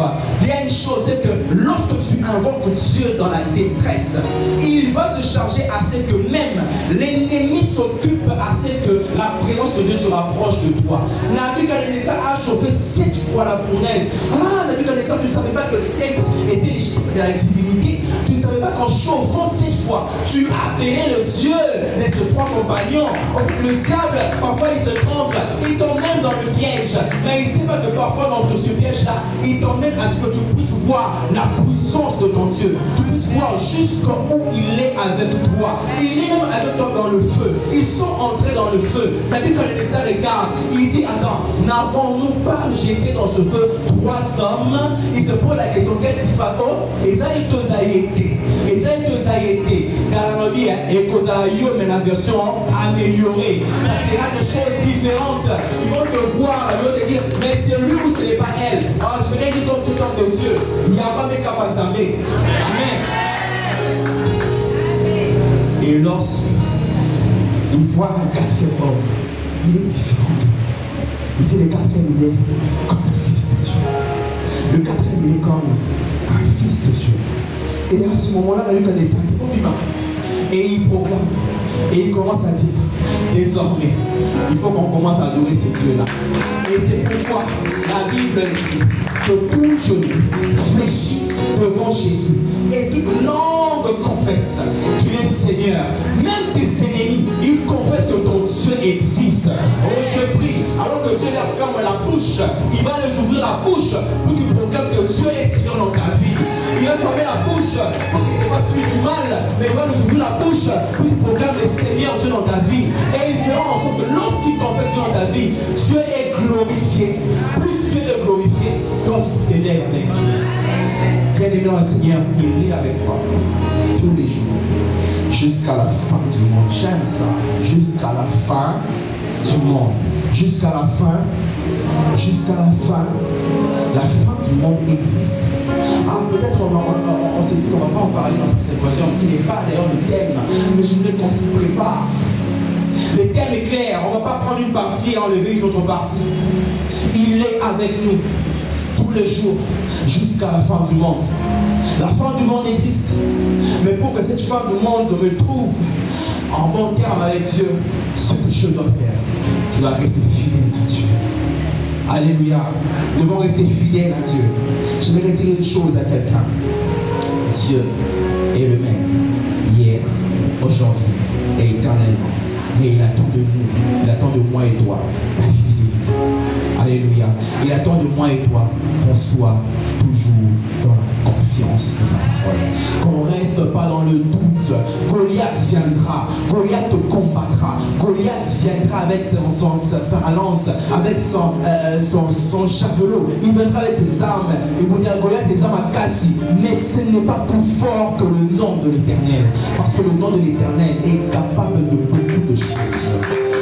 il y a une chose, c'est que lorsque tu invoques Dieu dans la détresse, il va se charger à ce que même l'ennemi s'occupe à ce que la présence de Dieu se rapproche de toi. Nabuchodonosor a chauffé 7 fois la fournaise. Nabuchodonosor, tu ne savais pas que 7 était les chiffres de la divinité. Tu ne savais pas qu'en chauffant 7 fois, tu appelais le Dieu de ces 3 compagnons. Le diable, parfois il se trompe, il t'emmène dans le piège. Mais il ne sait pas que parfois dans ce piège-là, il t'emmène à ce que tu puisses voir la puissance de ton Dieu. Tu puisses voir jusqu'où il est avec toi. Il est même avec toi dans le feu. Ils sont entrés dans le feu. Nabuchodonosor regarde, il dit, attends, n'avons-nous pas jeté dans ce feu 3 hommes? Il se pose la question, qu'est-ce qui se passe? Et ça, il te a été. Car on dit, et Kozala Yo, mais la version améliorée. Ça sera des choses différentes. Ils vont te voir, ils vont te dire, mais c'est lui ou ce n'est pas elle. Alors je vais rien dire comme cet homme de Dieu. Il n'y a pas mes capacités. Amen. Et lorsqu'il voit un quatrième homme, il est différent. Il dit le quatrième, il est comme un fils de Dieu. Le quatrième, il est comme un fils de Dieu. Et à ce moment-là, il a eu qu'un descend. Et il proclame. Et il commence à dire, désormais, il faut qu'on commence à adorer ces dieux-là. Et c'est pourquoi la Bible dit que tout genou fléchit devant Jésus. Et toute langue confesse qu'il est Seigneur. Même tes ennemis, ils confessent que ton Dieu existe. Oh, je prie, alors que Dieu leur ferme la bouche, il va les ouvrir la bouche pour qu'ils proclament que Dieu est Seigneur dans ta vie. Il va fermer la bouche pour qu'il te fasse plus du mal, mais il va nous ouvrir la bouche pour qu'il proclame le Seigneur Dieu dans ta vie. Et il fera en sorte que lorsqu'il confesse Dieu dans ta vie, Dieu est glorifié. Plus Dieu est glorifié, toi tu t'élèves avec Dieu. Bien-aimé dans le Seigneur, il est avec toi tous les jours, jusqu'à la fin du monde. J'aime ça, jusqu'à la fin du monde. Jusqu'à la fin, la fin du monde existe. Ah, peut-être on s'est dit qu'on ne va pas en parler dans cette situation. Ce n'est pas d'ailleurs le thème, mais je voulais qu'on s'y prépare. Le thème est clair, on ne va pas prendre une partie et enlever une autre partie. Il est avec nous tous les jours jusqu'à la fin du monde. La fin du monde existe, mais pour que cette fin du monde me trouve en bon terme avec Dieu, ce que je dois faire, je dois rester fidèle à Dieu. Alléluia. Nous devons rester fidèles à Dieu. Je vais dire une chose à quelqu'un. Dieu est le même hier, aujourd'hui et éternellement. Mais il attend de nous, il attend de moi et toi la fidélité. Alléluia. Il attend de moi et toi qu'on soit toujours dans la confiance de sa parole. Qu'on ne reste pas dans le doute. Goliath viendra, Goliath te combattra. Goliath viendra avec sa lance, avec son javelot. Il viendra avec ses armes. Et pour dire Goliath, les armes à Cassie. Mais ce n'est pas plus fort que le nom de l'Éternel. Parce que le nom de l'Éternel est capable de beaucoup de choses.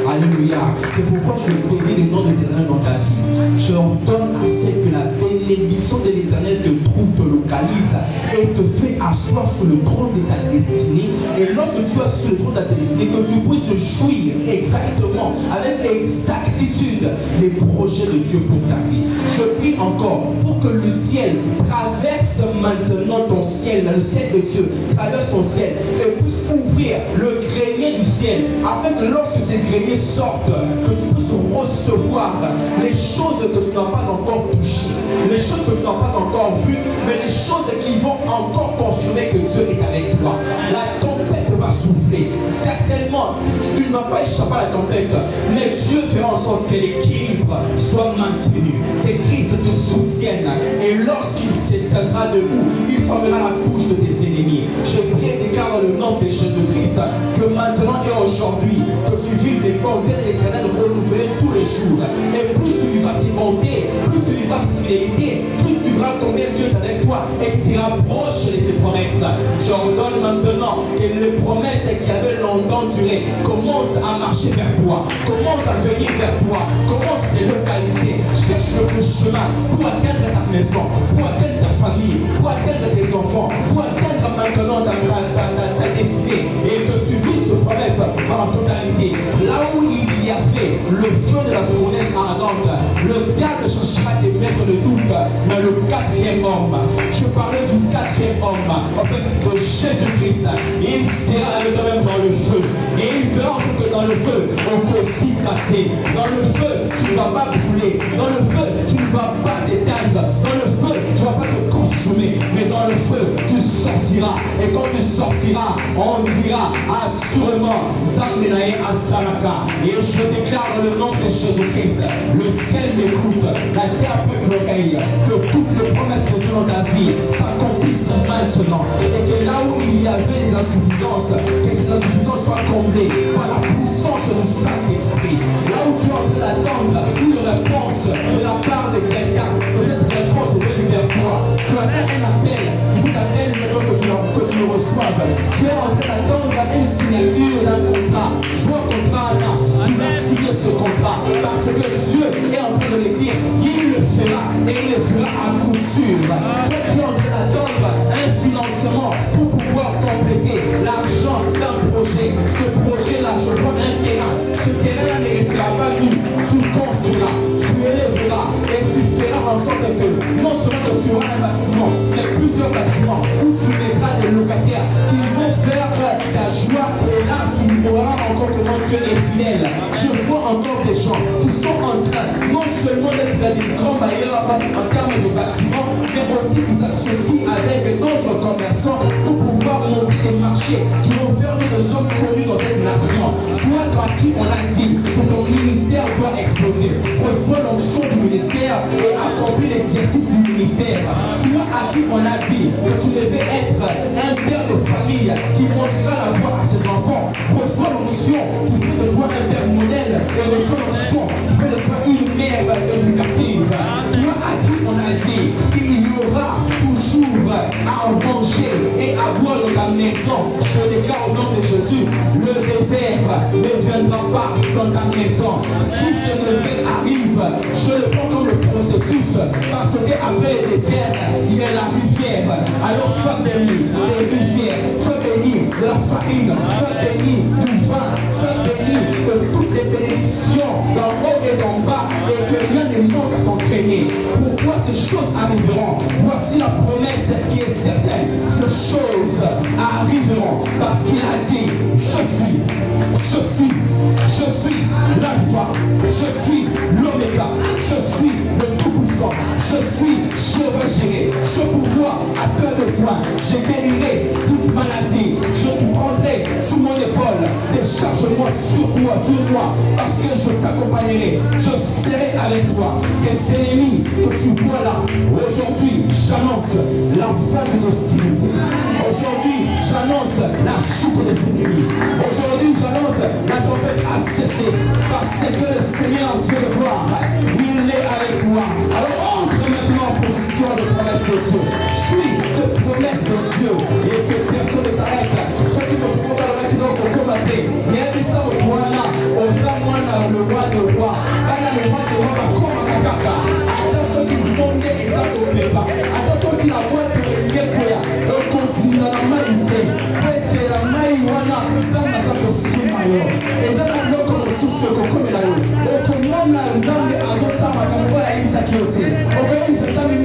Alléluia. C'est pourquoi je bénis le nom de l'Éternel dans ta vie. Je ordonne à ce que la bénédiction de l'Éternel te trouve, te localise et te fait asseoir sur le trône de ta destinée. Et lorsque tu es sur le trône de ta destinée, que tu puisses jouir exactement, avec exactitude, les projets de Dieu pour ta vie. Je prie encore pour que le ciel traverse maintenant ton ciel, le ciel de Dieu traverse ton ciel et puisse ouvrir le grenier du ciel, afin que lorsque ces greniers sortent, que tu puisses recevoir les choses que tu n'as pas encore touchées, les choses que tu n'as pas encore vues, mais les choses qui vont encore confirmer que Dieu est avec toi. La tempête va souffler. Certainement, tu ne vas pas échapper à la tempête, mais Dieu fera en sorte que l'équilibre soit maintenu, que Christ te soutienne. Et lorsqu'il se tiendra debout, il fermera la bouche de tes ennemis. Je prie et déclare dans le nom de Jésus-Christ que maintenant et aujourd'hui, que tu vives les bontés de l'Éternel renouvelées tous les jours. Et plus tu vivras ses bontés, plus tu vivras sa fidélité, plus tu verras combien Dieu est avec toi et qu'il te rapproche de ses promesses. J'ordonne maintenant que les promesses qui avaient longtemps duré commencent à marcher vers toi, commencent à venir vers toi, commencent à te localiser. Cherche le chemin pour atteindre ta maison, pour atteindre ta famille, pour atteindre tes enfants, pour atteindre maintenant ta destinée, et que tu vives ce promesse dans la totalité. Là où il y avait le feu de la fournaise ardente, le diable cherchera des maîtres de doute, mais le quatrième homme, je parlais du quatrième homme, en fait de Jésus-Christ, il sera avec toi-même dans le feu, et il fera en sorte que dans le feu, on peut s'y capter. Dans le feu, tu ne vas pas brûler, dans le feu, tu ne vas pas t'éteindre, dans le feu, tu ne vas pas te consumer, mais dans le feu, tu sortiras, et quand tu sortiras, on dira assurément Zambenae Asalaka. Et je déclare dans le nom de Jésus-Christ, le ciel m'écoute, la terre peut l'oreille, que toutes les promesses de Dieu dans ta vie s'accomplissent maintenant, et que là où il y avait des insuffisances, que ces insuffisances soient comblées par la puissance du Saint-Esprit. Là où tu es en train d'attendre une réponse de la part de quelqu'un, que cette réponse vienne vers toi. Tu attends un appel, que cet appel maintenant que tu le reçoives, Tu es en train d'attendre une signature d'un contrat. Ce contrat-là, tu vas signer ce contrat. Parce que Dieu est en train de le dire. Il le fera et il le fera à coup sûr. Toi qui es en train d'attendre un financement pour pouvoir compléter l'argent d'un projet. Ce projet-là, je vois un terrain. Ce terrain-là ne restera pas nu. Tu construiras, tu élèveras et tu feras en sorte que non seulement que tu auras un bâtiment, mais plusieurs bâtiments où tu mettras des locataires qui vont faire ta joie et là tu auras encore comment Dieu est fidèle. Je vois encore des gens qui sont en train non seulement d'être des grands bailleurs en termes de bâtiments, mais aussi qui s'associent avec d'autres commerçants pour pouvoir monter des marchés qui vont faire des hommes connus dans cette nation. Toi à qui on a dit que ton ministère doit exploser, reçois l'onction du ministère et accomplis l'exercice du ministère. Toi à qui on a dit que tu devais être un père de famille qui montrera la voie à ses enfants, reçois l'onction qui fait de toi un père modèle et reçois l'onction qui fait de toi une mère éducative. Toi à qui on a dit qu'il y aura toujours à manger et à boire dans ta maison, je déclare au nom de Jésus, le désert ne viendra pas dans ta maison. Si ce désert arrive, je le prends comme le processus, parce qu'après le désert, il y a la rivière. Alors sois béni des rivières, sois béni de la farine, sois béni du vin, sois béni de toutes les bénédictions d'en haut et d'en bas, et que rien ne manque à t'entraîner. Pourquoi ces choses arriveront? Voici la promesse qui est certaine. Ces choses arriveront parce qu'il a dit, je suis l'alpha, je suis l'oméga, je suis le tout-puissant, je suis Jéhovah Jireh, je pouvoir à plein de fois, je guérirai toute maladie, je te prendrai sous mon épaule, décharge-moi sur moi, parce que je t'accompagnerai, je serai avec toi. Tes ennemis que tu vois là, aujourd'hui j'annonce la fin des hostilités. Aujourd'hui j'annonce la chute des ennemis. Aujourd'hui j'annonce la tempête a cessé, parce que le Seigneur Dieu de gloire, il est avec moi. Alors entre maintenant en position de promesse de Dieu. Je suis de promesse de Dieu et que personne ne t'arrête. Ceux qui me trouvent à qui donc au combattre, il y a des gens au roi là, aux amoins le roi de roi. Le roi de roi va comme un caca. Attention qui vous montre exactement. Attention qui la voit pour le lier pour ya. Donc on la main, peut-être la main wana, ça m'a ça pour simayo. Et ça n'a pas comme sous comme là. Et comment on a nzambe azosa makambo ya ibisa kiote. Okoye ibisa nzambe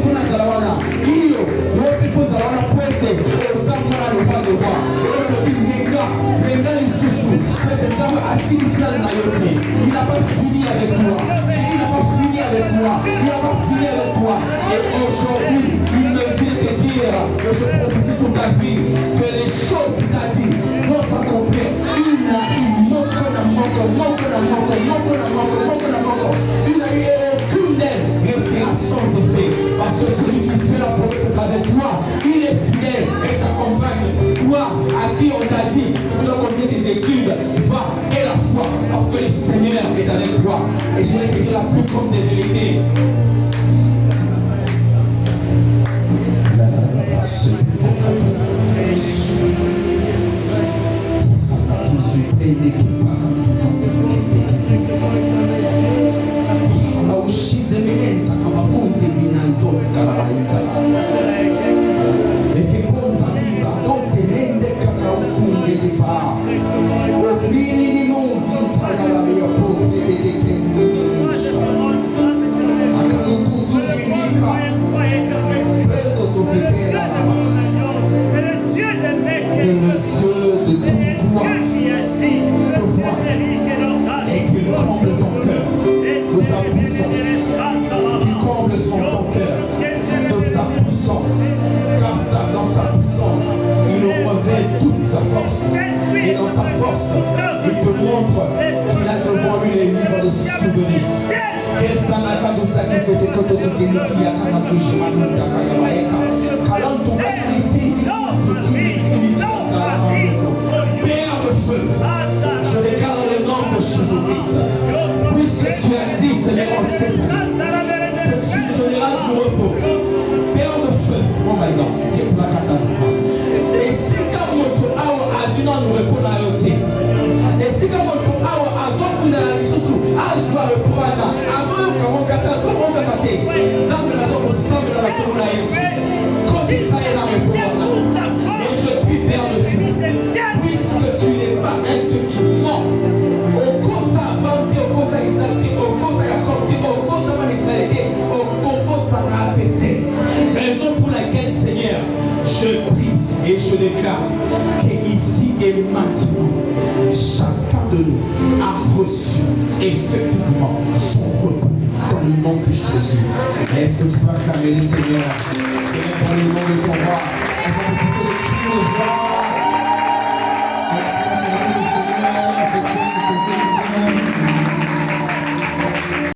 pour na zalawana. Iyo, yo people zalawana poete. Et ça m'a le roi de roi. Et le bingenga, benga lisusu. Peut-être nzambe assis ça na yote. Il n'a pas fini avec toi. Il n'a pas fini avec toi. Il n'a pas fini avec toi. Et aujourd'hui, il me dit de dire que je prophétise sur ta vie que les choses qu'il t'a dit vont s'accomplir. Il n'a aucune aide restera sans effet. Parce que celui qui fait la promesse avec toi, il est fidèle et t'accompagne. Toi, à qui on t'a dit que tu dois continuer tes études, va et la foi, parce que le Seigneur est avec toi. Et je vais te dire la plus grande des vérités. Je déclare le nom de Jésus-Christ. Puisque tu as dit, Seigneur, en cette année, que tu me donneras du repos. Père de feu, oh my God, c'est pour la catastrophe. Et si comme maintenant nous répondons à eux. Et si comme on peut avoir un autre monde à soit le prana, à soit comment casser, à soit comment casser. Ça me l'a donné ensemble dans la commune à Jésus. Quand il s'est là, mais et je prie Père de Dieu, puisque tu n'es pas un Dieu qui ment. Au cause à Bambi, au cause à Isaac, au cause à Jacob, au cause à Israël, au cause à Rapété. Raison pour laquelle, Seigneur, je prie et je déclare qu'ici et maintenant, chacun de nous a reçu effectivement son repos dans le nom de Jésus. Est-ce que tu peux acclamer les Seigneurs? Seigneur, dans le nom de ton roi, est-ce qu'on peut pousser des cris de joie?